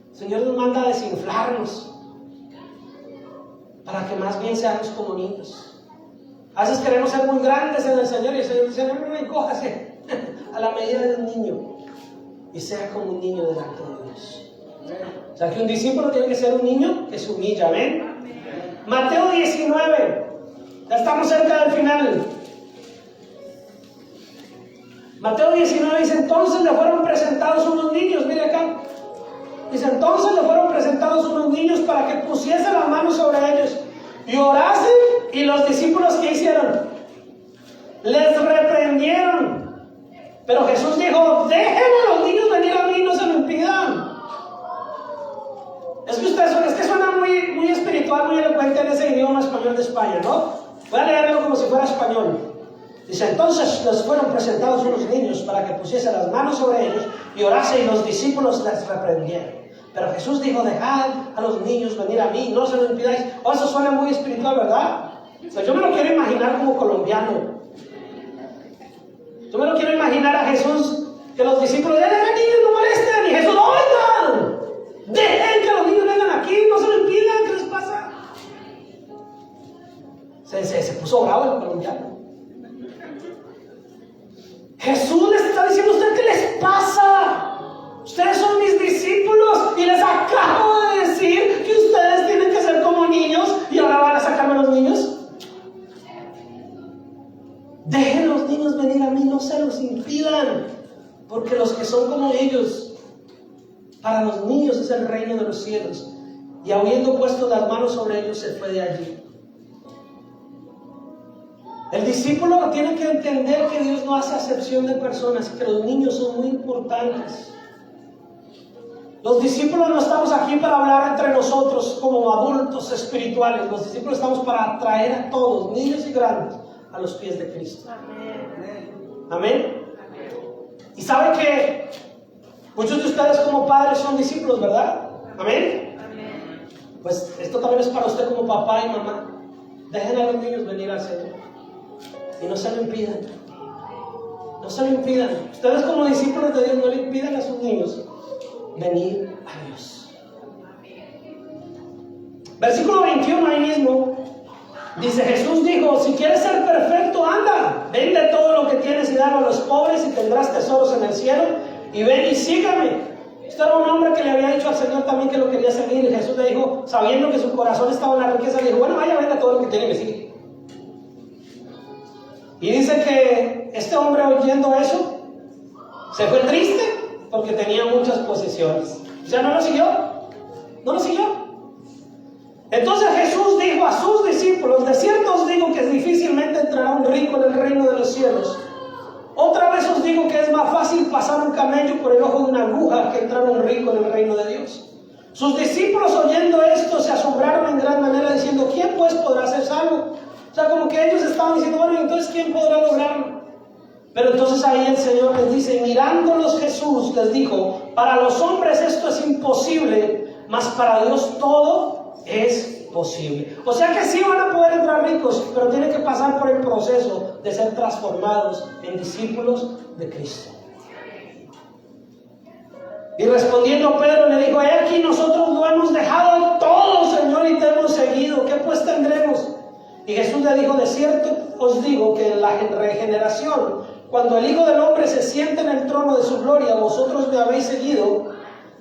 S1: El Señor nos manda a desinflarnos para que más bien seamos como niños. A veces queremos ser muy grandes en el Señor y el Señor dice: no, encójase a la medida de un niño y sea como un niño delante de Dios. O sea que un discípulo tiene que ser un niño que se humilla. ¿Ven? Mateo 19, ya estamos cerca del final. Mateo 19 dice: entonces le fueron presentados unos niños. Mire acá, dice: entonces le fueron presentados unos niños para que pusiese las manos sobre ellos y orasen. Y los discípulos, ¿qué hicieron? Les reprendieron. Pero Jesús dijo: dejen a los niños venir a mí, no se lo impidan. Es que suena muy espiritual, muy elocuente en ese idioma español de España, ¿no? Voy a leerlo como si fuera español. Dice, entonces les fueron presentados unos niños para que pusiese las manos sobre ellos y orase, y los discípulos les reprendieron. Pero Jesús dijo, dejad a los niños venir a mí, no se lo impidáis. Oh, eso suena muy espiritual, ¿verdad? O sea, yo me lo quiero imaginar como colombiano. Yo me lo quiero imaginar a Jesús, que los discípulos, dejen niños, no molesten. Y Jesús, oigan, dejen que los niños vengan aquí, no se lo impidan, ¿qué les pasa? Se puso bravo el colombiano. Jesús les está diciendo, ¿a ustedes qué les pasa? Ustedes son mis discípulos y les acabo de decir que ustedes tienen que ser como niños y ahora van a sacarme a los niños. Dejen los niños venir a mí, no se los impidan, porque los que son como ellos, para los niños es el reino de los cielos. Y habiendo puesto las manos sobre ellos, se fue de allí. El discípulo tiene que entender que Dios no hace acepción de personas, que los niños son muy importantes. Los discípulos no estamos aquí para hablar entre nosotros como adultos espirituales. Los discípulos estamos para atraer a todos, niños y grandes, a los pies de Cristo. Amén. Amén. Y sabe que muchos de ustedes como padres son discípulos, ¿verdad? Amén. Amén. Pues esto también es para usted como papá y mamá. Dejen a los niños venir al Señor y no se lo impidan. No se lo impidan. Ustedes como discípulos de Dios no le impidan a sus niños venir a Dios. Versículo 21 ahí mismo dice, Jesús dijo, si quieres ser perfecto, anda, vende todo lo que tienes y dalo a los pobres y tendrás tesoros en el cielo, y ven y sígame. Este era un hombre que le había dicho al Señor también que lo quería seguir, y Jesús le dijo, sabiendo que su corazón estaba en la riqueza, le dijo, bueno, vaya, venda todo lo que tiene y me sigue. Y dice que este hombre, oyendo eso, se fue triste porque tenía muchas posesiones. O sea, no lo siguió. No lo siguió. Entonces Jesús dijo a sus discípulos, de cierto os digo que difícilmente entrará un rico en el reino de los cielos. Otra vez os digo que es más fácil pasar un camello por el ojo de una aguja que entrar un rico en el reino de Dios. Sus discípulos, oyendo esto, se asombraron en gran manera, diciendo, ¿quién pues podrá ser salvo? O sea, como que ellos estaban diciendo, bueno, entonces ¿quién podrá lograrlo? Pero entonces ahí el Señor les dice, mirándolos Jesús les dijo, para los hombres esto es imposible, mas para Dios todo es posible. O sea que sí van a poder entrar ricos, pero tienen que pasar por el proceso de ser transformados en discípulos de Cristo. Y respondiendo Pedro le dijo, he aquí nosotros lo hemos dejado todo, Señor, y te hemos seguido, ¿qué pues tendremos? Y Jesús le dijo, de cierto os digo que en la regeneración, cuando el Hijo del Hombre se siente en el trono de su gloria, vosotros me habéis seguido,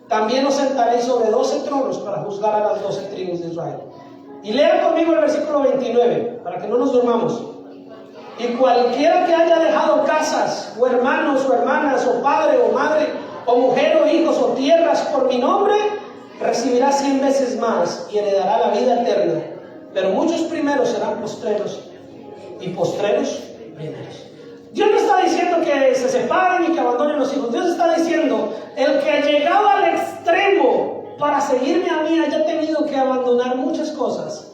S1: también os sentaréis sobre 12 tronos para juzgar a las 12 tribus de Israel. Y lea conmigo el versículo 29, para que no nos durmamos. Y cualquiera que haya dejado casas, o hermanos, o hermanas, o padre, o madre, o mujer, o hijos, o tierras, por mi nombre, recibirá 100 veces más y heredará la vida eterna. Pero muchos primeros serán postreros, y postreros primeros. Dios no está diciendo que se separen y que abandonen los hijos. Dios está diciendo, el que ha llegado al extremo para seguirme a mí haya tenido que abandonar muchas cosas.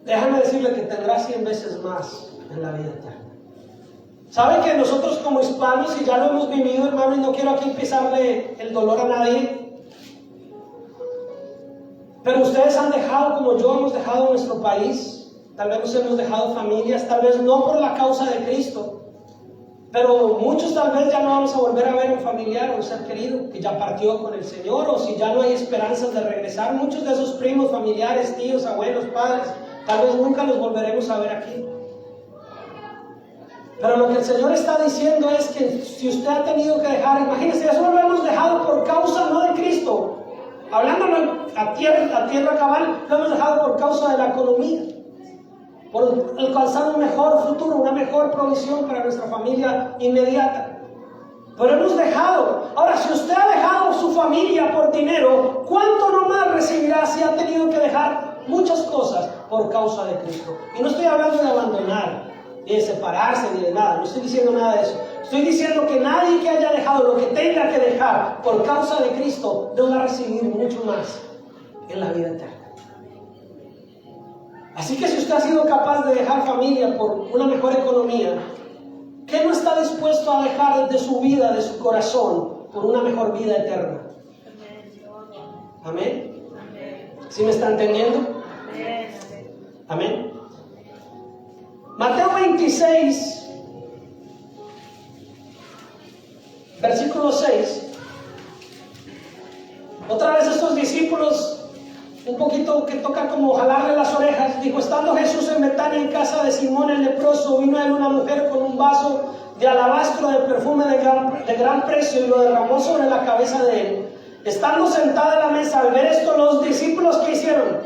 S1: Déjame decirle que tendrá 100 veces más en la vida eterna. ¿Saben que nosotros como hispanos, y ya lo hemos vivido, hermano, y no quiero aquí pisarle el dolor a nadie, pero ustedes han dejado, como yo, hemos dejado nuestro país, tal vez nos hemos dejado familias, tal vez no por la causa de Cristo, pero muchos tal vez ya no vamos a volver a ver a un familiar o un ser querido que ya partió con el Señor, o si ya no hay esperanzas de regresar, muchos de esos primos, familiares, tíos, abuelos, padres, tal vez nunca los volveremos a ver aquí. Pero lo que el Señor está diciendo es que si usted ha tenido que dejar, imagínese, eso lo hemos dejado por causa no de Cristo, hablándolo a tierra cabal, lo hemos dejado por causa de la economía, por alcanzar un mejor futuro, una mejor provisión para nuestra familia inmediata. Pero hemos dejado. Ahora, si usted ha dejado su familia por dinero, ¿cuánto no más recibirá si ha tenido que dejar muchas cosas por causa de Cristo? Y no estoy hablando de abandonar, ni de separarse, ni de nada. No estoy diciendo nada de eso. Estoy diciendo que nadie que haya dejado lo que tenga que dejar por causa de Cristo no va a recibir mucho más en la vida eterna. Así que si usted ha sido capaz de dejar familia por una mejor economía, ¿qué no está dispuesto a dejar de su vida, de su corazón, por una mejor vida eterna? Amén. ¿Sí me está entendiendo? Amén. Mateo 26, versículo 6. Otra vez estos discípulos, un poquito que toca como jalarle las orejas, dijo: estando Jesús en Betania, en casa de Simón el leproso, vino a él una mujer con un vaso de alabastro de perfume de gran precio y lo derramó sobre la cabeza de él. Estando sentada a la mesa, al ver esto, los discípulos, ¿qué hicieron?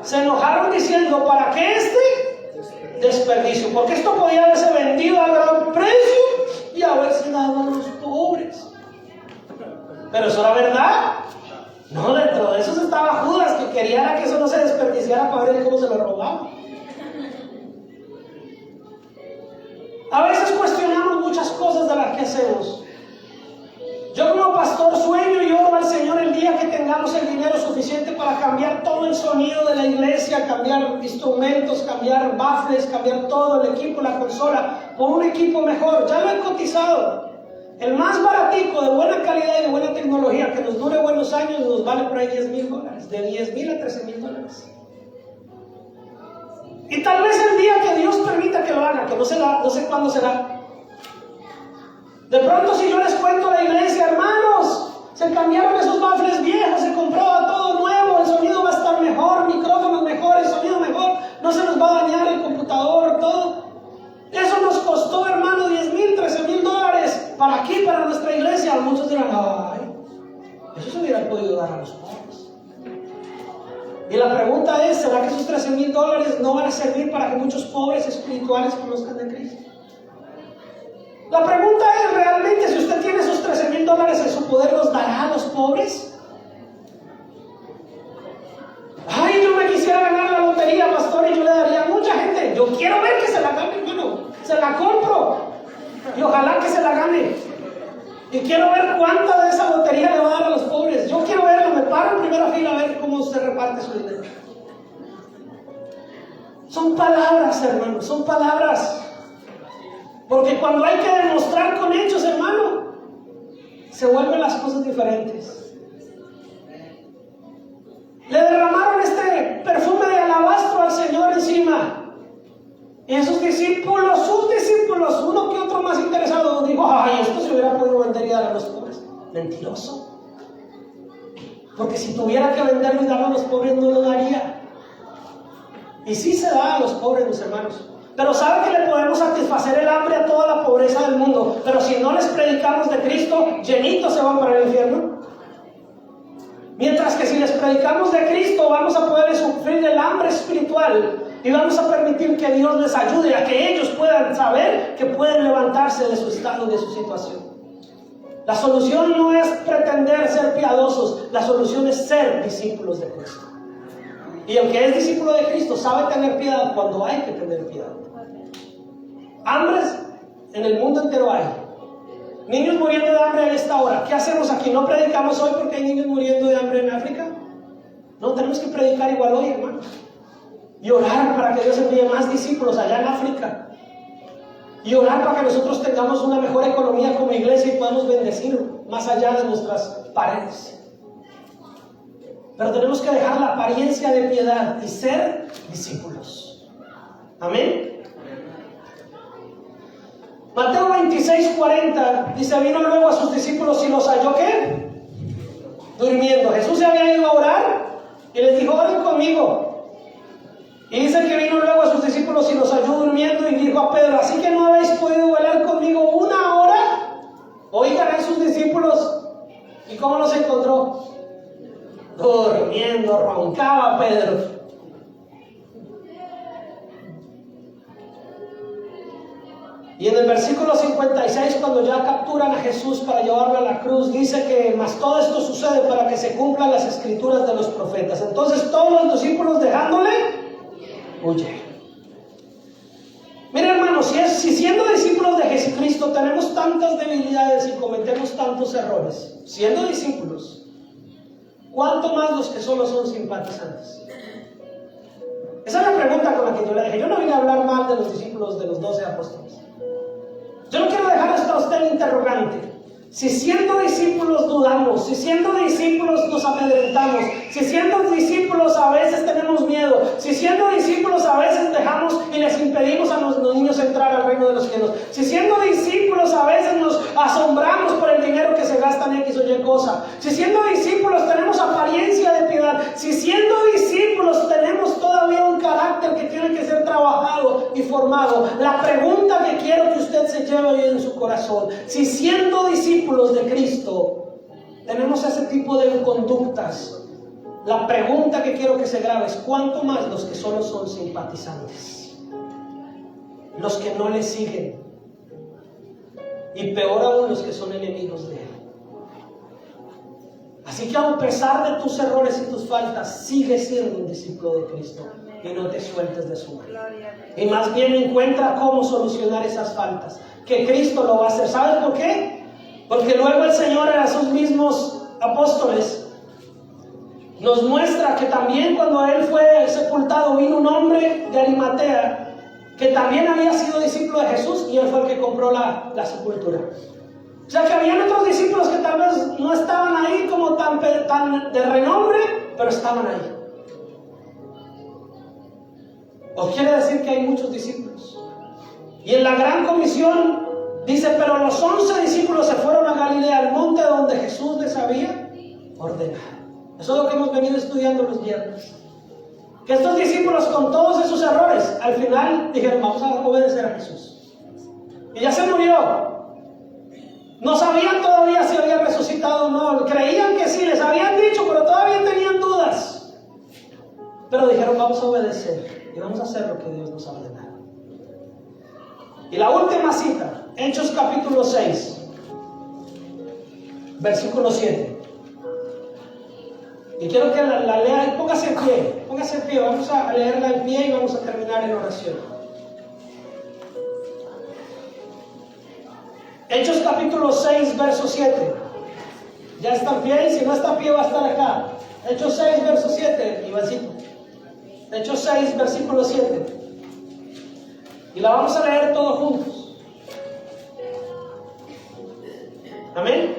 S1: Se enojaron diciendo: ¿para qué este desperdicio? Porque esto podía haberse vendido a gran precio y haberse dado a los pobres. Pero eso era verdad. No, dentro de esos estaba Judas, que quería que eso no se desperdiciara para ver cómo se lo robaba. A veces cuestionamos muchas cosas de las que hacemos. Yo como pastor sueño y oro al Señor el día que tengamos el dinero suficiente para cambiar todo el sonido de la iglesia, cambiar instrumentos, cambiar baffles, cambiar todo el equipo, la consola, por un equipo mejor. Ya lo he cotizado. El más baratico, de buena calidad y de buena tecnología, que nos dure buenos años, nos vale por ahí $10,000. De $10,000 a $13,000. Y tal vez el día que Dios permita que lo haga, que no sé cuándo será. De pronto, si yo les cuento a la iglesia: hermanos, se cambiaron esos baffles viejos, se compró todo nuevo, el sonido va a estar mejor, micrófonos mejores, sonido mejor, no se nos va a dañar el computador, todo. Eso nos costó, hermano, $10,000, $13,000 para aquí, para nuestra iglesia. Muchos dirán: ay, eso se hubiera podido dar a los pobres. Y la pregunta es: ¿será que esos $13,000 no van a servir para que muchos pobres espirituales conozcan de Cristo? La pregunta es: ¿realmente si usted tiene esos $13,000 en su poder, los dará a los pobres? Ay, yo me quisiera ganar la lotería, pastor, y yo le daría a mucha gente. Yo quiero ver que se la gane, hermano. Se la compro. Y ojalá que se la gane. Y quiero ver cuánta de esa lotería le va a dar a los pobres. Yo quiero verlo, me paro en primera fila a ver cómo se reparte su dinero. Son palabras, hermano, son palabras. Porque cuando hay que demostrar con hechos, hermano, se vuelven las cosas diferentes. Le derramaron este perfume de alabastro al Señor encima. Y esos discípulos, sus discípulos, uno que otro más interesado, dijo: ay, esto se hubiera podido vender y dar a los pobres. Mentiroso. Porque si tuviera que venderlo y darlo a los pobres, no lo daría. Y sí se da a los pobres, mis hermanos. Pero sabe que le podemos satisfacer el hambre a toda la pobreza del mundo. Pero si no les predicamos de Cristo, llenitos se van para el infierno. Mientras que si les predicamos de Cristo, vamos a poder sufrir el hambre espiritual. Y vamos a permitir que Dios les ayude a que ellos puedan saber que pueden levantarse de su estado, de su situación. La solución no es pretender ser piadosos. La solución es ser discípulos de Cristo. Y el que es discípulo de Cristo sabe tener piedad cuando hay que tener piedad. Hambres en el mundo entero hay. Niños muriendo de hambre en esta hora. ¿Qué hacemos aquí? ¿No predicamos hoy porque hay niños muriendo de hambre en África? No, tenemos que predicar igual hoy, hermanos. Y orar para que Dios envíe más discípulos allá en África. Y orar para que nosotros tengamos una mejor economía como iglesia y podamos bendecir más allá de nuestras paredes. Pero tenemos que dejar la apariencia de piedad y ser discípulos. Amén. Mateo 26:40 dice: vino luego a sus discípulos y los halló, ¿qué? Durmiendo. Jesús se había ido a orar y les dijo: oren conmigo. Y dice que vino luego a sus discípulos y los halló durmiendo y dijo a Pedro: ¿así que no habéis podido velar conmigo una hora? Oigan a sus discípulos. ¿Y cómo los encontró? Durmiendo, roncaba Pedro. Y en el versículo 56, cuando ya capturan a Jesús para llevarlo a la cruz, dice que más todo esto sucede para que se cumplan las escrituras de los profetas. Entonces todos los discípulos, dejándole, huyen. Mira, hermanos, si siendo discípulos de Jesucristo tenemos tantas debilidades y cometemos tantos errores, siendo discípulos, ¿cuánto más los que solo son simpatizantes? Esa es la pregunta con la que yo le dije. Yo no vine a hablar mal de los discípulos de los 12 apóstoles. Yo no quiero dejar hasta usted el interrogante. Si siendo discípulos dudamos, si siendo discípulos nos amedrentamos, si siendo discípulos a veces tenemos miedo, si siendo discípulos a veces dejamos y les impedimos a los niños entrar al reino de los cielos, si siendo discípulos a veces nos asombramos por el dinero que se gasta en X o Y cosa, si siendo discípulos tenemos apariencia de piedad, si siendo discípulos tenemos todavía un carácter que tiene que ser trabajado y formado, la pregunta que quiero que usted se lleve hoy en su corazón, si siendo discípulos de Cristo tenemos ese tipo de conductas, la pregunta que quiero que se grabe es: ¿cuánto más los que solo son simpatizantes, los que no le siguen, y peor aún los que son enemigos de Él? Así que a pesar de tus errores y tus faltas, sigue siendo un discípulo de Cristo y no te sueltes de su mano. Y más bien encuentra cómo solucionar esas faltas, que Cristo lo va a hacer. ¿Sabes por qué? Porque luego el Señor a sus mismos apóstoles nos muestra que también cuando Él fue sepultado vino un hombre de Arimatea que también había sido discípulo de Jesús, y Él fue el que compró la sepultura. O sea que habían otros discípulos que tal vez no estaban ahí como tan de renombre, pero estaban ahí. ¿O quiere decir que hay muchos discípulos? Y en la gran comisión dice: pero los 11 discípulos se fueron a Galilea, al monte donde Jesús les había ordenado. Eso es lo que hemos venido estudiando los viernes. Que estos discípulos, con todos esos errores, al final dijeron: vamos a obedecer a Jesús. Y ya se murió. No sabían todavía si había resucitado o no. Creían que sí, les habían dicho, pero todavía tenían dudas. Pero dijeron: vamos a obedecer y vamos a hacer lo que Dios nos ha ordenado. Y la última cita, Hechos capítulo 6, versículo 7. Y quiero que la lea y póngase en pie, vamos a leerla en pie y vamos a terminar en oración. Hechos capítulo 6, verso 7. Ya está en pie, y si no está en pie va a estar acá. Hechos 6, verso 7, Ivancito. Hechos 6, versículo 7. Y la vamos a leer todos juntos. Amén.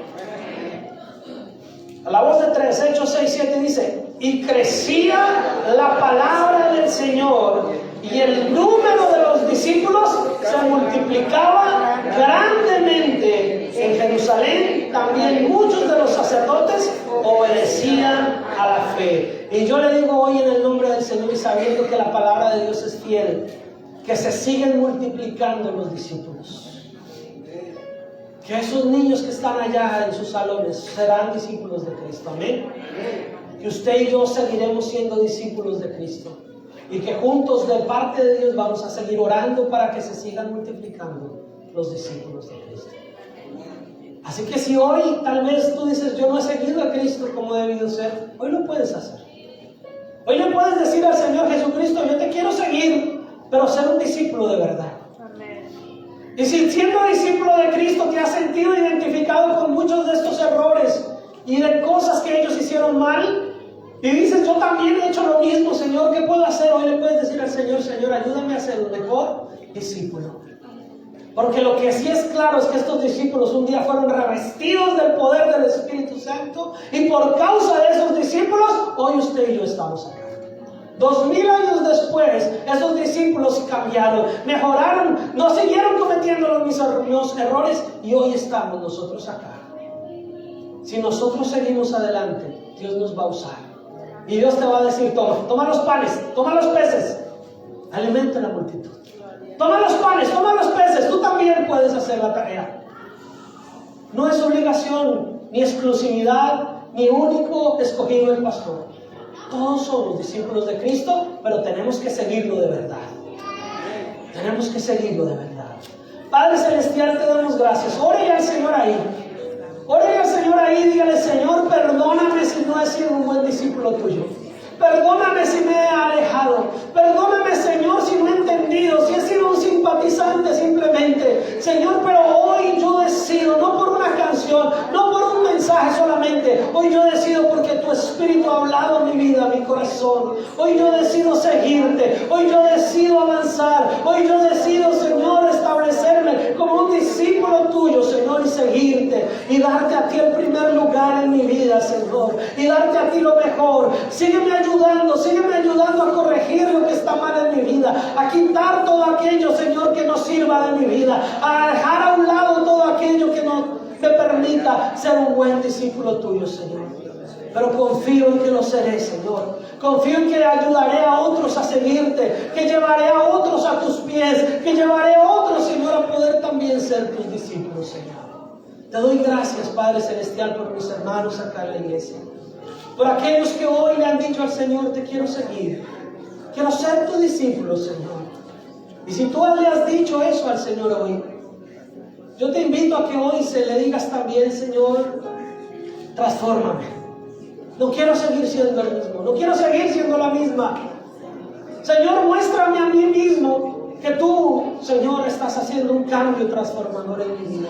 S1: A la voz de 3, Hechos 6, 7 dice: y crecía la palabra del Señor, y el número de los discípulos se multiplicaba grandemente en Jerusalén. También muchos de los sacerdotes obedecían a la fe. Y yo le digo hoy en el nombre del Señor, y sabiendo que la palabra de Dios es fiel, que se siguen multiplicando los discípulos. Que esos niños que están allá en sus salones serán discípulos de Cristo. Amén. Que usted y yo seguiremos siendo discípulos de Cristo. Y que juntos, de parte de Dios, vamos a seguir orando para que se sigan multiplicando los discípulos de Cristo. Así que si hoy tal vez tú dices: yo no he seguido a Cristo como he debido ser, hoy lo puedes hacer. Hoy le puedes decir al Señor Jesucristo: yo te quiero seguir, pero ser un discípulo de verdad. Y si siendo discípulo de Cristo te has sentido identificado con muchos de estos errores y de cosas que ellos hicieron mal, y dices: yo también he hecho lo mismo, Señor, ¿qué puedo hacer? Hoy le puedes decir al Señor: Señor, ayúdame a ser un mejor discípulo. Porque lo que sí es claro es que estos discípulos un día fueron revestidos del poder del Espíritu Santo, y por causa de esos discípulos hoy usted y yo estamos acá. 2000 años después, esos discípulos cambiaron, mejoraron, no siguieron cometiendo los mismos errores, y hoy estamos nosotros acá. Si nosotros seguimos adelante, Dios nos va a usar. Y Dios te va a decir: toma los panes, toma los peces, alimenta a la multitud. Toma los panes, toma los peces, tú también puedes hacer la tarea. No es obligación, ni exclusividad, ni único escogido el pastor. Todos somos discípulos de Cristo, pero tenemos que seguirlo de verdad. Tenemos que seguirlo de verdad. Padre Celestial, te damos gracias. Ore al Señor ahí. Ore al Señor ahí, dígale: Señor, perdóname si no he sido un buen discípulo tuyo. Perdóname si me he alejado. Perdóname, Señor, si no he entendido, si he sido un simpatizante simplemente. Señor, pero hoy yo decido, no por una canción, no por un mensaje, mensaje solamente. Hoy yo decido porque tu Espíritu ha hablado a mi vida, a mi corazón. Hoy yo decido seguirte. Hoy yo decido avanzar. Hoy yo decido, Señor, establecerme como un discípulo tuyo, Señor, y seguirte. Y darte a ti el primer lugar en mi vida, Señor. Y darte a ti lo mejor. Sígueme ayudando a corregir lo que está mal en mi vida. A quitar todo aquello, Señor, que no sirva de mi vida. A dejar a un lado todo aquello que no me permita ser un buen discípulo tuyo, Señor. Pero confío en que lo seré, Señor. Confío en que ayudaré a otros a seguirte, que llevaré a otros a tus pies, que llevaré a otros, Señor, a poder también ser tus discípulos, Señor. Te doy gracias, Padre Celestial, por mis hermanos acá en la iglesia. Por aquellos que hoy le han dicho al Señor, te quiero seguir. Quiero ser tu discípulo, Señor. Y si tú le has dicho eso al Señor hoy, yo te invito a que hoy se le digas también, Señor, transfórmame. No quiero seguir siendo el mismo. No quiero seguir siendo la misma. Señor, muéstrame a mí mismo que tú, Señor, estás haciendo un cambio transformador en mi vida.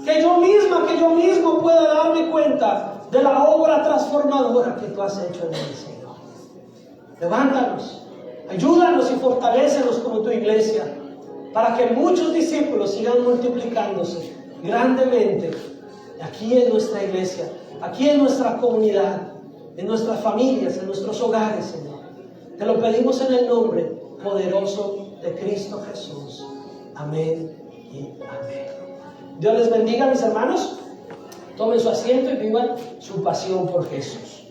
S1: Que yo mismo pueda darme cuenta de la obra transformadora que tú has hecho en mí, Señor. Levántanos, ayúdanos y fortalécenos como tu iglesia, para que muchos discípulos sigan multiplicándose grandemente aquí en nuestra iglesia, aquí en nuestra comunidad, en nuestras familias, en nuestros hogares, Señor. Te lo pedimos en el nombre poderoso de Cristo Jesús. Amén y amén. Dios les bendiga, mis hermanos. Tomen su asiento y vivan su pasión por Jesús.